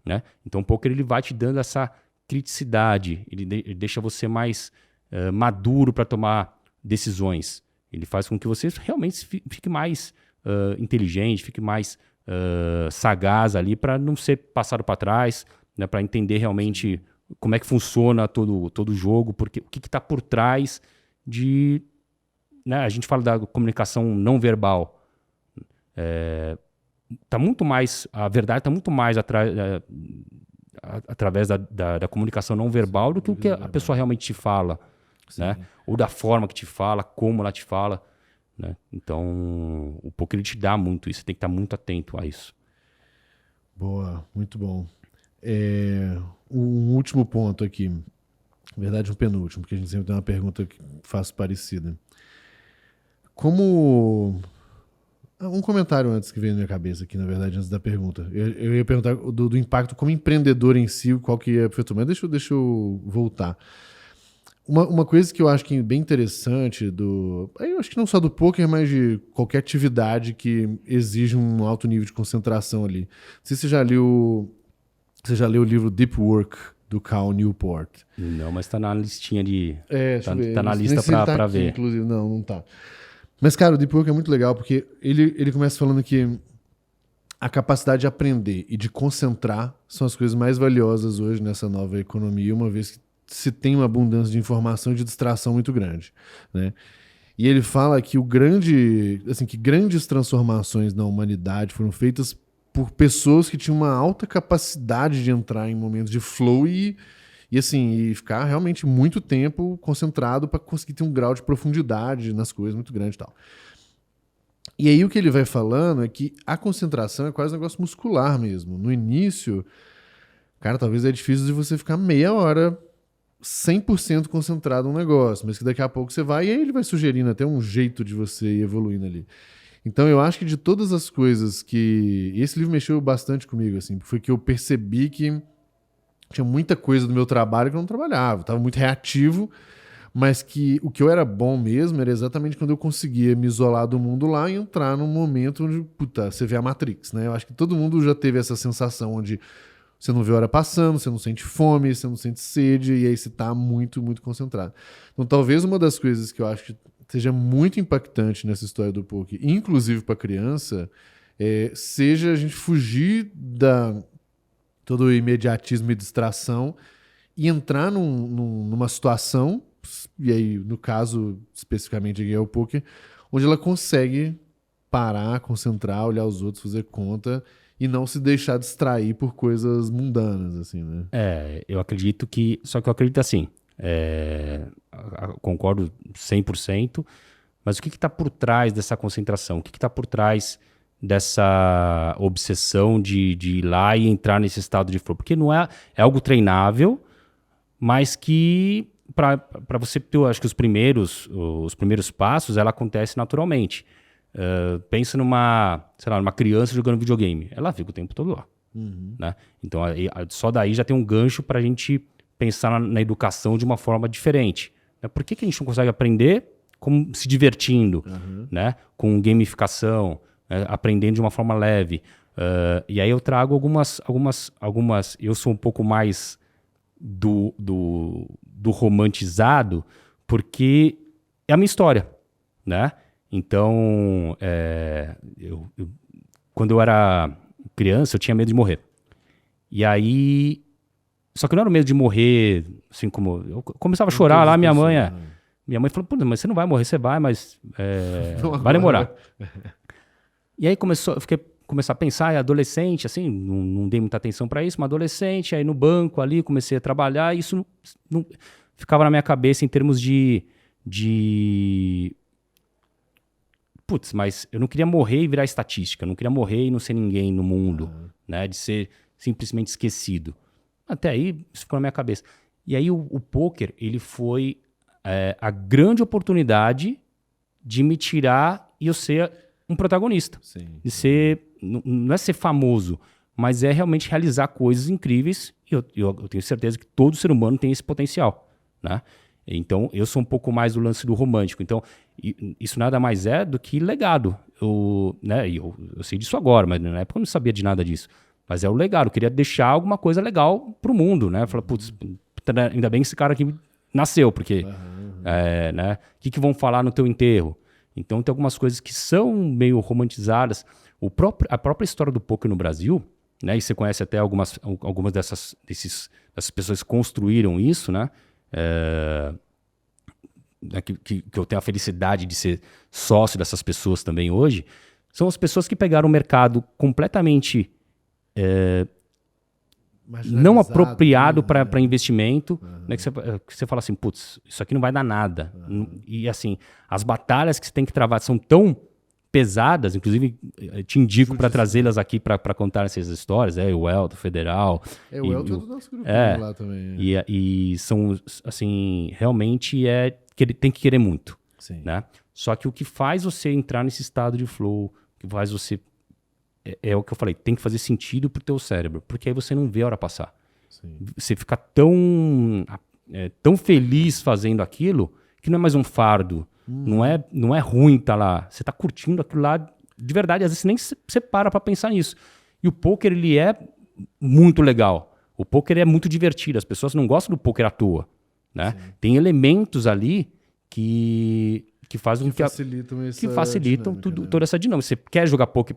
B: Né? Então o poker ele vai te dando essa criticidade, ele deixa você mais maduro para tomar decisões. Ele faz com que você realmente fique mais inteligente, fique mais sagaz ali para não ser passado para trás, né? Para entender realmente como é que funciona todo o jogo, porque, o que está por trás de... Né? A gente fala da comunicação não verbal. Tá muito mais, a verdade está muito mais através da comunicação não verbal do que o que a pessoa realmente te fala. Né? Ou da forma que te fala, como ela te fala. Né? Então, o poker ele te dá muito isso. Você tem que estar muito atento a isso.
A: Boa, muito bom. Um último ponto aqui. Na verdade, um penúltimo, porque a gente sempre tem uma pergunta que faço parecida. Como... Um comentário antes que veio na minha cabeça aqui, na verdade, antes da pergunta. Eu ia perguntar do impacto como empreendedor em si, qual que é... Mas deixa eu voltar. Uma coisa que eu acho que é bem interessante eu acho que não só do poker, mas de qualquer atividade que exige um alto nível de concentração ali. Não sei se você já leu o livro Deep Work, do Cal Newport.
B: Não, mas tá na listinha de...
A: tá
B: na lista pra
A: aqui,
B: ver.
A: Inclusive, não tá. Mas, cara, o Deep Work é muito legal porque ele começa falando que a capacidade de aprender e de concentrar são as coisas mais valiosas hoje nessa nova economia, uma vez que se tem uma abundância de informação e de distração muito grande, né? E ele fala que que grandes transformações na humanidade foram feitas por pessoas que tinham uma alta capacidade de entrar em momentos de flow e ficar realmente muito tempo concentrado para conseguir ter um grau de profundidade nas coisas muito grande e tal. E aí o que ele vai falando é que a concentração é quase um negócio muscular mesmo. No início, cara, talvez é difícil de você ficar meia hora 100% concentrado num negócio, mas que daqui a pouco você vai e aí ele vai sugerindo até um jeito de você ir evoluindo ali. Então eu acho que de todas as coisas que... Esse livro mexeu bastante comigo, assim, foi que eu percebi que tinha muita coisa do meu trabalho que eu não trabalhava, estava muito reativo, mas que o que eu era bom mesmo era exatamente quando eu conseguia me isolar do mundo lá e entrar num momento onde, você vê a Matrix, né? Eu acho que todo mundo já teve essa sensação onde você não vê a hora passando, você não sente fome, você não sente sede, e aí você está muito, muito concentrado. Então, talvez uma das coisas que eu acho que seja muito impactante nessa história do poker, inclusive para criança, seja a gente fugir todo o imediatismo e distração e entrar numa situação, e aí, no caso, especificamente aqui é o poker, onde ela consegue parar, concentrar, olhar os outros, fazer conta e não se deixar distrair por coisas mundanas, assim, né?
B: Eu acredito que... Só que eu acredito assim, concordo 100%, mas o que está por trás dessa concentração? O que está por trás dessa obsessão de ir lá e entrar nesse estado de flow? Porque não é algo treinável, mas que para você ter, eu acho que os primeiros passos, ela acontece naturalmente. Pensa sei lá, numa criança jogando videogame. Ela fica o tempo todo lá. Né? Então, só daí já tem um gancho para a gente pensar na educação de uma forma diferente. Né? Por que a gente não consegue aprender como se divertindo, né? Com gamificação, aprendendo de uma forma leve? E aí eu trago algumas. Eu sou um pouco mais do romantizado, porque é a minha história, né? Então, quando eu era criança, eu tinha medo de morrer. E aí... Só que não era o medo de morrer, assim como... Eu começava a chorar lá, minha mãe falou, pô, mas você não vai morrer, você vai, mas vai demorar. E aí começar a pensar, adolescente, assim, não dei muita atenção para isso, mas adolescente, aí no banco ali, comecei a trabalhar, e isso não ficava na minha cabeça em termos de putz, mas eu não queria morrer e virar estatística, eu não queria morrer e não ser ninguém no mundo, né, de ser simplesmente esquecido. Até aí, isso ficou na minha cabeça. E aí o pôquer, ele foi a grande oportunidade de me tirar e eu ser um protagonista.
A: Sim.
B: De ser, não é ser famoso, mas é realmente realizar coisas incríveis, e eu tenho certeza que todo ser humano tem esse potencial, né? Então, eu sou um pouco mais do lance do romântico. Então, isso nada mais é do que legado. Eu sei disso agora, mas na época eu não sabia de nada disso. Mas é o legado. Eu queria deixar alguma coisa legal pro mundo, né? Falar, putz, ainda bem que esse cara aqui nasceu, porque né? O que vão falar no teu enterro? Então, tem algumas coisas que são meio romantizadas. A própria história do poker no Brasil, né? E você conhece até algumas dessas pessoas que construíram isso, né? Que eu tenho a felicidade de ser sócio dessas pessoas também hoje, são as pessoas que pegaram o mercado completamente não apropriado para investimento, né, que você fala assim, putz, isso aqui não vai dar nada. E assim, as batalhas que você tem que travar são tão pesadas, inclusive te indico para trazê-las aqui para contar essas histórias, o Elton, Federal.
A: O Elton é do nosso grupo lá também.
B: E são, assim, realmente tem que querer muito.
A: Sim.
B: Né? Só que o que faz você entrar nesse estado de flow, o que faz você... É o que eu falei, tem que fazer sentido pro teu cérebro, porque aí você não vê a hora passar.
A: Sim.
B: Você fica tão feliz fazendo aquilo que não é mais um fardo. Não é ruim estar lá. Você está curtindo aquilo lá de verdade. Às vezes você nem se para pensar nisso. E o poker, ele é muito legal. O poker é muito divertido. As pessoas não gostam do poker à toa. Né? Tem elementos ali que fazem que facilitam
A: dinâmica, né?
B: toda essa dinâmica. Você quer jogar poker,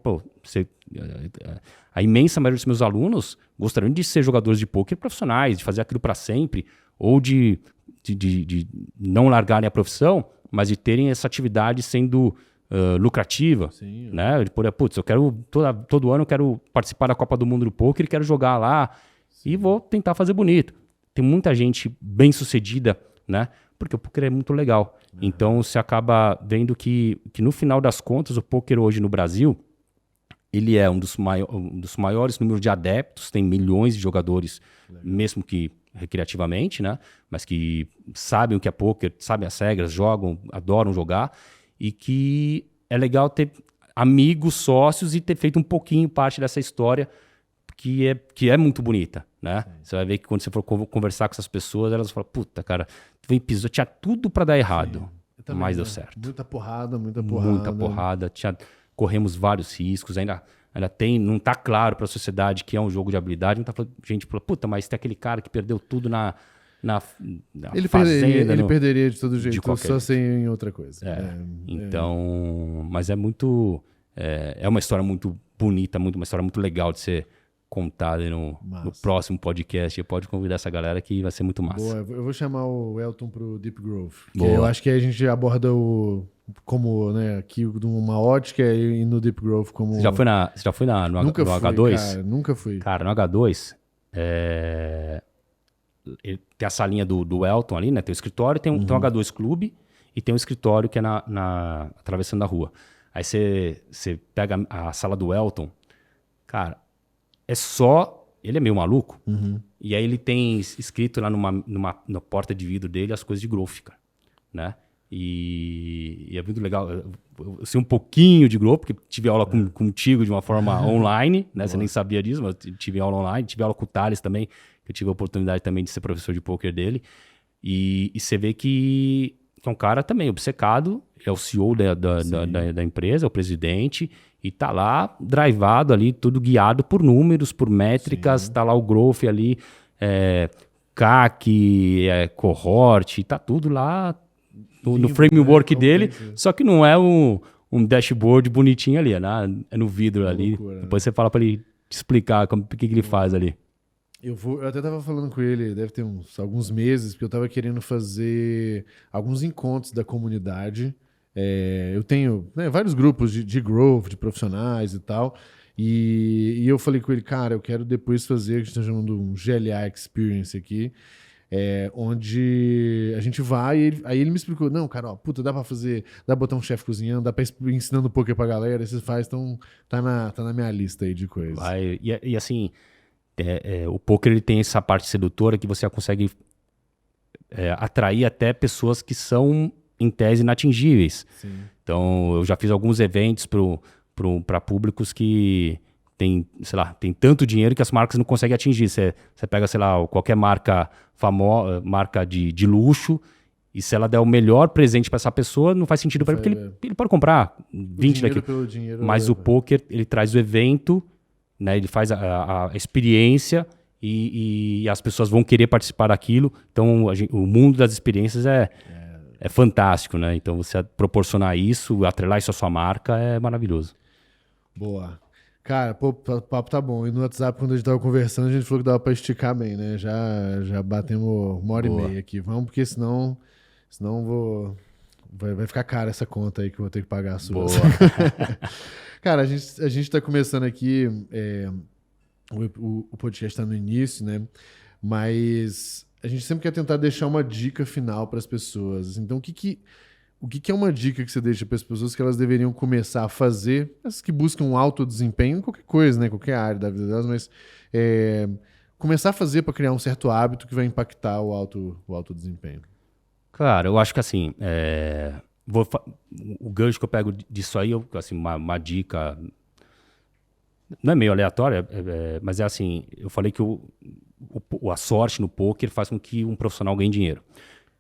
B: a imensa maioria dos meus alunos gostariam de ser jogadores de poker profissionais, de fazer aquilo para sempre, ou de não largarem a profissão, mas de terem essa atividade sendo lucrativa.
A: Sim,
B: né? Putz, eu quero todo ano eu quero participar da Copa do Mundo do Poker e quero jogar lá. Sim. E vou tentar fazer bonito. Tem muita gente bem sucedida, né? Porque o poker é muito legal. Então você acaba vendo que no final das contas o poker hoje no Brasil, ele é um dos maiores números de adeptos, tem milhões de jogadores, mesmo que recreativamente, né? Mas que sabem o que é poker, sabem as regras, jogam, adoram jogar, e que é legal ter amigos, sócios e ter feito um pouquinho parte dessa história que é muito bonita, né? Sim. Você vai ver que quando você for conversar com essas pessoas, elas falam, puta, cara, tinha tudo para dar errado, mas deu certo.
A: Muita porrada.
B: Corremos vários riscos, ainda não tá claro para a sociedade que é um jogo de habilidade, gente fala, puta, mas tem aquele cara que perdeu tudo na fazenda.
A: Ele perderia de todo jeito,
B: só
A: jeito. Sem outra coisa.
B: Então, mas é muito... É uma história muito bonita, uma história muito legal de ser contada no próximo podcast. Pode convidar essa galera que vai ser muito massa.
A: Boa, eu vou chamar o Elton pro Deep Grove. Eu acho que a gente aborda como, né, aqui numa ótica e no Deep Grove como... Você
B: já foi no H2?
A: Cara, nunca fui.
B: Cara, no H2, tem a salinha do Elton ali, né? Tem o escritório, tem um H2 Clube e tem um escritório que é atravessando a rua. Aí você pega a sala do Elton, cara, é só ele é meio maluco. E aí ele tem escrito lá na porta de vidro dele as coisas de growth, cara, né? E é muito legal. Eu sei um pouquinho de growth, porque tive aula contigo de uma forma online, né? Você nem sabia disso, mas eu tive aula online. Tive aula com o Thales também, que eu tive a oportunidade também de ser professor de poker dele. E você vê que é um cara também obcecado, é o CEO da empresa, é o presidente, e tá lá drivado ali, tudo guiado por números, por métricas, tá lá o growth ali, CAC, cohort, tá tudo lá no framework dele, só que não é um dashboard bonitinho ali, é no vidro ali.
A: Loucura,
B: depois você fala para ele te explicar o que ele faz ali.
A: Eu até tava falando com ele, deve ter alguns meses, porque eu tava querendo fazer alguns encontros da comunidade. Eu tenho, né, vários grupos de growth, de profissionais e tal. E eu falei com ele, cara, eu quero depois fazer o que a gente tá chamando de um GLA Experience aqui, onde a gente vai, aí ele me explicou, não, cara, ó, puta, dá pra fazer, dá pra botar um chefe cozinhando, dá pra ir ensinando poker pra galera, você faz, então tá na minha lista aí de coisas.
B: E assim, o poker ele tem essa parte sedutora que você consegue atrair até pessoas que são, em tese, inatingíveis.
A: Sim.
B: Então, eu já fiz alguns eventos para públicos que tem, sei lá, tem tanto dinheiro que as marcas não conseguem atingir. Você pega, sei lá, qualquer marca famosa, marca de luxo, e se ela der o melhor presente para essa pessoa, não faz sentido para ele, porque ele pode comprar 20 daquilo. Mas o poker, ele traz o evento, né, ele faz a experiência e as pessoas vão querer participar daquilo. Então, o mundo das experiências é fantástico, né? Então, você proporcionar isso, atrelar isso à sua marca é maravilhoso.
A: Boa. Cara, pô, o papo tá bom. E no WhatsApp, quando a gente tava conversando, a gente falou que dava pra esticar bem, né? Já batemos 1h30 aqui. Vamos, porque senão vai ficar cara essa conta aí que eu vou ter que pagar a sua.
B: Boa.
A: Cara, a gente tá começando aqui, o podcast tá no início, né? Mas a gente sempre quer tentar deixar uma dica final para as pessoas. Então, o que é uma dica que você deixa para as pessoas que elas deveriam começar a fazer, as que buscam alto desempenho em qualquer coisa, né? Qualquer área da vida delas, mas começar a fazer para criar um certo hábito que vai impactar o alto desempenho?
B: Cara, eu acho que assim, o gancho que eu pego disso aí, assim, uma dica, não é meio aleatória, mas é assim, eu falei que a sorte no poker faz com que um profissional ganhe dinheiro.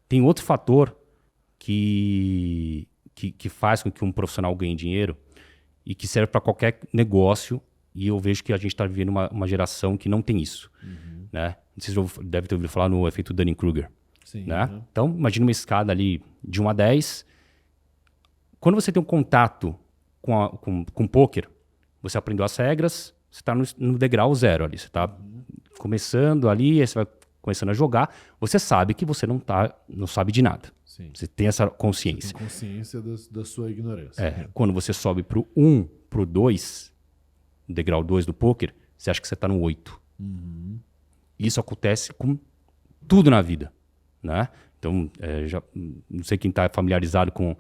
B: Tem outro fator que faz com que um profissional ganhe dinheiro e que serve para qualquer negócio, e eu vejo que a gente está vivendo uma geração que não tem isso. Né? Não sei se você deve ter ouvido falar no efeito Dunning-Kruger.
A: Sim,
B: né? Então, imagina uma escada ali de 1 a 10. Quando você tem um contato com poker, você aprendeu as regras, você está no degrau 0 ali. Você está começando ali, aí você vai começando a jogar, você sabe que você não sabe de nada.
A: Sim.
B: Você tem essa consciência.
A: Você tem consciência da sua ignorância.
B: Quando você sobe para o 1, para o 2, no degrau 2 do poker, você acha que você está no 8. Isso acontece com tudo na vida. Né? Então, já não sei quem está familiarizado com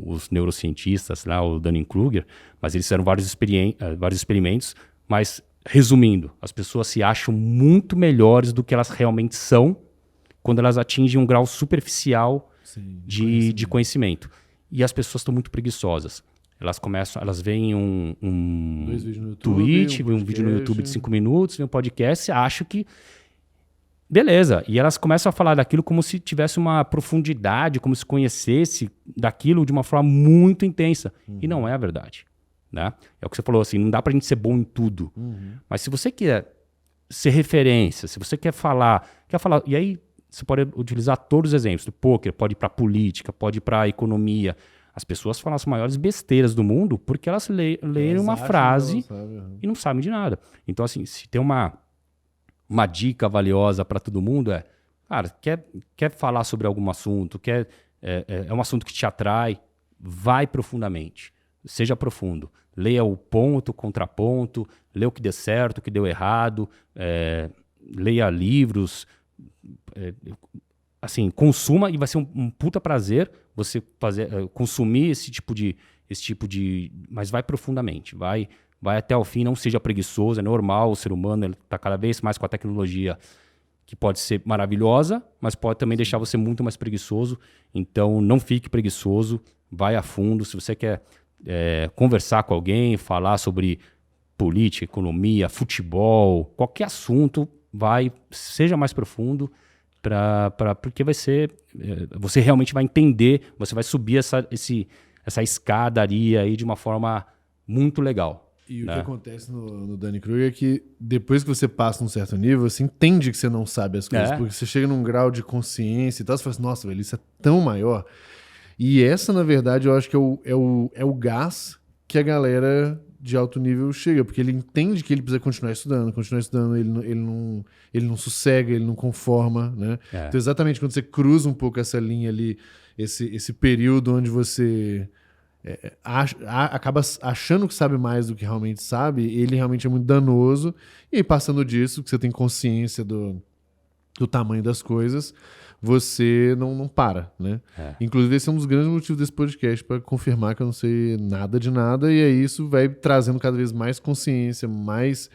B: os neurocientistas, lá, o Dunning-Kruger, mas eles fizeram vários experimentos, mas, resumindo, as pessoas se acham muito melhores do que elas realmente são quando elas atingem um grau superficial de conhecimento. E as pessoas estão muito preguiçosas. Elas veem um tweet, um vídeo no YouTube de 5 minutos, veem um podcast, acham que beleza, e elas começam a falar daquilo como se tivesse uma profundidade, como se conhecesse daquilo de uma forma muito intensa. E não é a verdade. Né? É o que você falou, assim, não dá pra gente ser bom em tudo. Mas se você quer ser referência, se você quer falar, e aí você pode utilizar todos os exemplos. Do poker, pode ir pra política, pode ir pra economia. As pessoas falam as maiores besteiras do mundo porque elas leram uma frase e não sabem de nada. Então, assim, se tem uma dica valiosa para todo mundo cara, quer falar sobre algum assunto, é um assunto que te atrai, vai profundamente, seja profundo. Leia o ponto, contraponto, leia o que deu certo, o que deu errado, leia livros, assim, consuma, e vai ser um puta prazer você consumir esse tipo de esse tipo de... Mas vai profundamente, vai até o fim, não seja preguiçoso, é normal, o ser humano está cada vez mais com a tecnologia que pode ser maravilhosa, mas pode também deixar você muito mais preguiçoso. Então, não fique preguiçoso, vai a fundo. Se você quer conversar com alguém, falar sobre política, economia, futebol, qualquer assunto, seja mais profundo, porque vai ser... você realmente vai entender, você vai subir essa escadaria aí de uma forma muito legal.
A: E o que acontece no Dunning-Kruger é que depois que você passa um certo nível, você entende que você não sabe as coisas, porque você chega num grau de consciência e tal, você fala assim, nossa, velho, isso é tão maior. E essa, na verdade, eu acho que é o gás que a galera de alto nível chega, porque ele entende que ele precisa continuar estudando, ele não sossega, ele não conforma, né? Então, exatamente quando você cruza um pouco essa linha ali, esse período onde você... acaba achando que sabe mais do que realmente sabe, ele realmente é muito danoso, e aí, passando disso, que você tem consciência do tamanho das coisas, você não para, né? Inclusive, esse é um dos grandes motivos desse podcast, para confirmar que eu não sei nada de nada, e aí isso vai trazendo cada vez mais consciência, mais...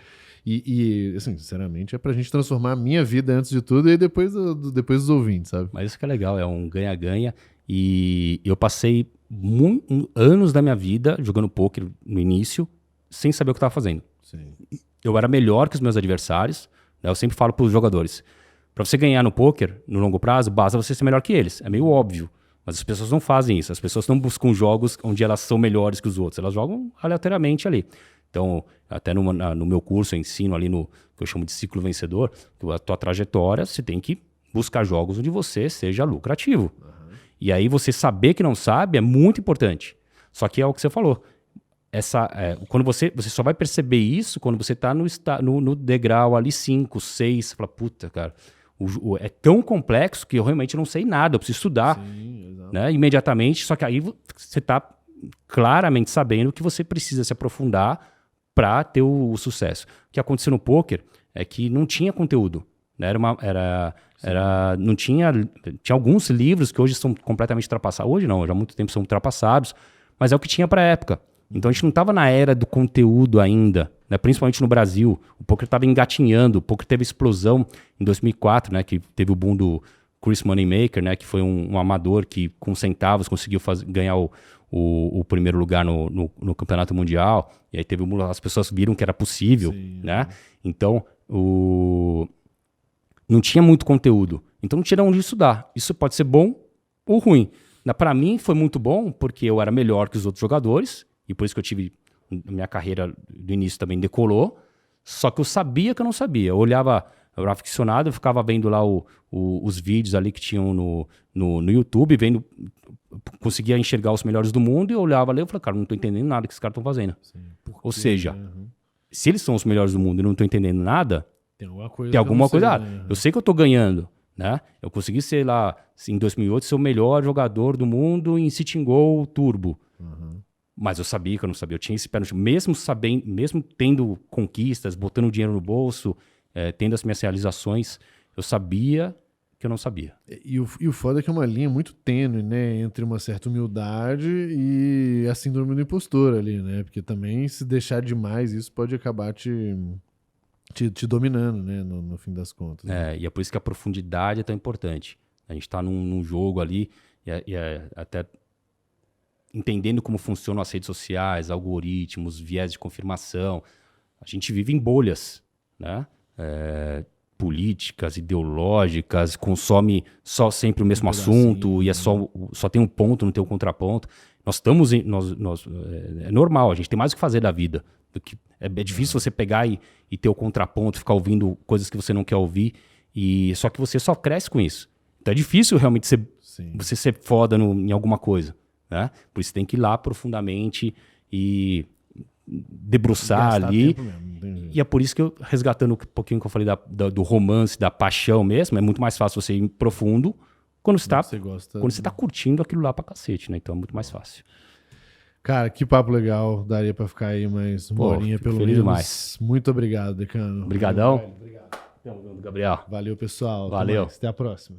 A: E assim, sinceramente, é pra gente transformar a minha vida antes de tudo, e depois dos ouvintes, sabe?
B: Mas isso que é legal, é um ganha-ganha, e eu passei anos da minha vida jogando poker no início, sem saber o que eu estava fazendo.
A: Sim.
B: Eu era melhor que os meus adversários, né? Eu sempre falo para os jogadores, para você ganhar no poker, no longo prazo, basta você ser melhor que eles. É meio óbvio, mas as pessoas não fazem isso. As pessoas não buscam jogos onde elas são melhores que os outros. Elas jogam aleatoriamente ali. Então, até no meu curso eu ensino ali no que eu chamo de ciclo vencedor, a tua trajetória, você tem que buscar jogos onde você seja lucrativo. E aí você saber que não sabe é muito importante. Só que é o que você falou. Quando você só vai perceber isso quando você está no degrau ali 5, 6, você fala, puta, cara, é tão complexo que eu realmente não sei nada, eu preciso estudar.
A: Sim, exato.
B: Né, imediatamente, só que aí você está claramente sabendo que você precisa se aprofundar para ter o sucesso. O que aconteceu no poker é que não tinha conteúdo. Né? Tinha alguns livros que hoje são completamente ultrapassados. Hoje não, já há muito tempo são ultrapassados, mas é o que tinha para a época. Então a gente não estava na era do conteúdo ainda, né? Principalmente no Brasil. O poker estava engatinhando, o poker teve explosão em 2004, né? Que teve o boom do Chris Moneymaker, né? Que foi um amador que com centavos conseguiu ganhar o primeiro lugar no campeonato mundial. E aí as pessoas viram que era possível. Sim, né? Então não tinha muito conteúdo. Então não tinha onde estudar. Isso pode ser bom ou ruim. Para mim foi muito bom porque eu era melhor que os outros jogadores. E por isso que eu tive... Minha carreira do início também decolou. Só que eu sabia que eu não sabia. Eu era aficionado, eu ficava vendo lá os vídeos ali que tinham no YouTube, conseguia enxergar os melhores do mundo, e eu olhava ali e falei, cara, não tô entendendo nada que esses caras estão fazendo. Sim, ou seja, se eles são os melhores do mundo e não tô entendendo nada, tem alguma coisa errada. Eu sei que eu tô ganhando, né? Eu consegui ser lá, em 2008, ser o melhor jogador do mundo em Sitting Go Turbo. Mas eu sabia que eu não sabia. Eu tinha esse pé no chão. Mesmo tendo conquistas, botando dinheiro no bolso, tendo as minhas realizações, eu sabia que eu não sabia.
A: E o foda é que é uma linha muito tênue, né? Entre uma certa humildade e a síndrome do impostor ali, né? Porque também, se deixar demais, isso pode acabar te dominando, né? No fim das contas. Né?
B: E é por isso que a profundidade é tão importante. A gente tá num jogo ali, e até... entendendo como funcionam as redes sociais, algoritmos, viés de confirmação. A gente vive em bolhas, né? Políticas, ideológicas, consome só sempre o mesmo assunto, e só tem um ponto, não tem um contraponto. Nós estamos é normal, a gente tem mais o que fazer da vida. É difícil você pegar e ter o contraponto, ficar ouvindo coisas que você não quer ouvir, só que você só cresce com isso. Então é difícil realmente você ser foda em alguma coisa. Né? Por isso tem que ir lá profundamente e debruçar ali. E é por isso que eu, resgatando um pouquinho que eu falei do romance, da paixão mesmo, é muito mais fácil você ir profundo quando você tá curtindo aquilo lá pra cacete, né? Então é muito mais fácil.
A: Cara, que papo legal. Daria pra ficar aí mais uma horinha pelo menos.
B: Demais.
A: Muito obrigado, Decano.
B: Obrigadão. Obrigado.
A: Tamo junto,
B: Gabriel.
A: Valeu, pessoal.
B: Valeu.
A: Até a próxima.